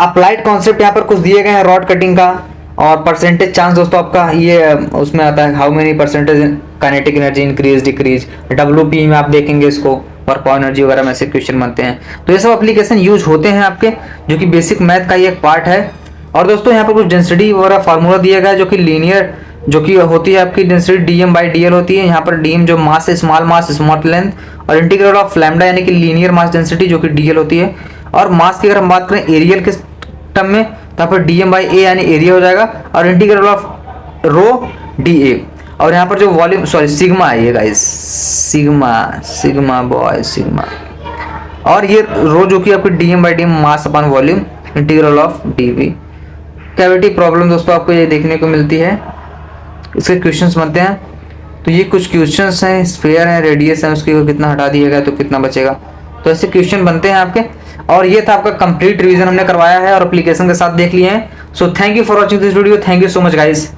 अप्लाइड कॉन्सेप्ट यहाँ पर कुछ दिए गए हैं रॉड कटिंग का, और परसेंटेज चांस दोस्तों आपका ये उसमें आता है, how many percentage kinetic energy increase decrease, WP में आप देखेंगे इसको, वर्क एनर्जी वगैरह में से क्वेश्चन बनते हैं। तो ये सब एप्लीकेशन यूज होते हैं आपके, जो कि बेसिक मैथ का ही एक पार्ट है। और दोस्तों यहाँ पर कुछ डेंसिटी वगैरह फार्मूला दिया गया है, जो कि लीनियर, जो कि होती है आपकी डेंसिटी dm/dl होती है। यहाँ पर dm जो मास है, स्मॉल मास स्मॉल लेंथ, और इंटीग्रल ऑफ लैम्डा यानी कि लीनियर मास डेंसिटी जो कि dl होती है। और मास की अगर हम बात करें एरियल के टर्म में, तो यहाँ पर dm/a यानी एरिया हो जाएगा, और इंटीग्रल ऑफ रो dA। और यहाँ पर जो वॉल्यूम सिग्मा है ये गाइस, सिग्मा बॉय सिग्मा। और ये रो जो कि आपकी dm/d mass upon volume, integral of dV। Cavity problem दोस्तों आपको ये देखने को मिलती है, इसके क्वेश्चंस बनते हैं। तो ये कुछ क्वेश्चंस हैं, स्फीयर है, रेडियस है, उसकी कितना हटा दिया गया तो कितना बचेगा, तो ऐसे क्वेश्चन बनते हैं आपके। और ये था आपका कंप्लीट रिवीजन हमने करवाया है और एप्लीकेशन के साथ देख लिए हैं। So thank you for watching this video, thank you so much guys.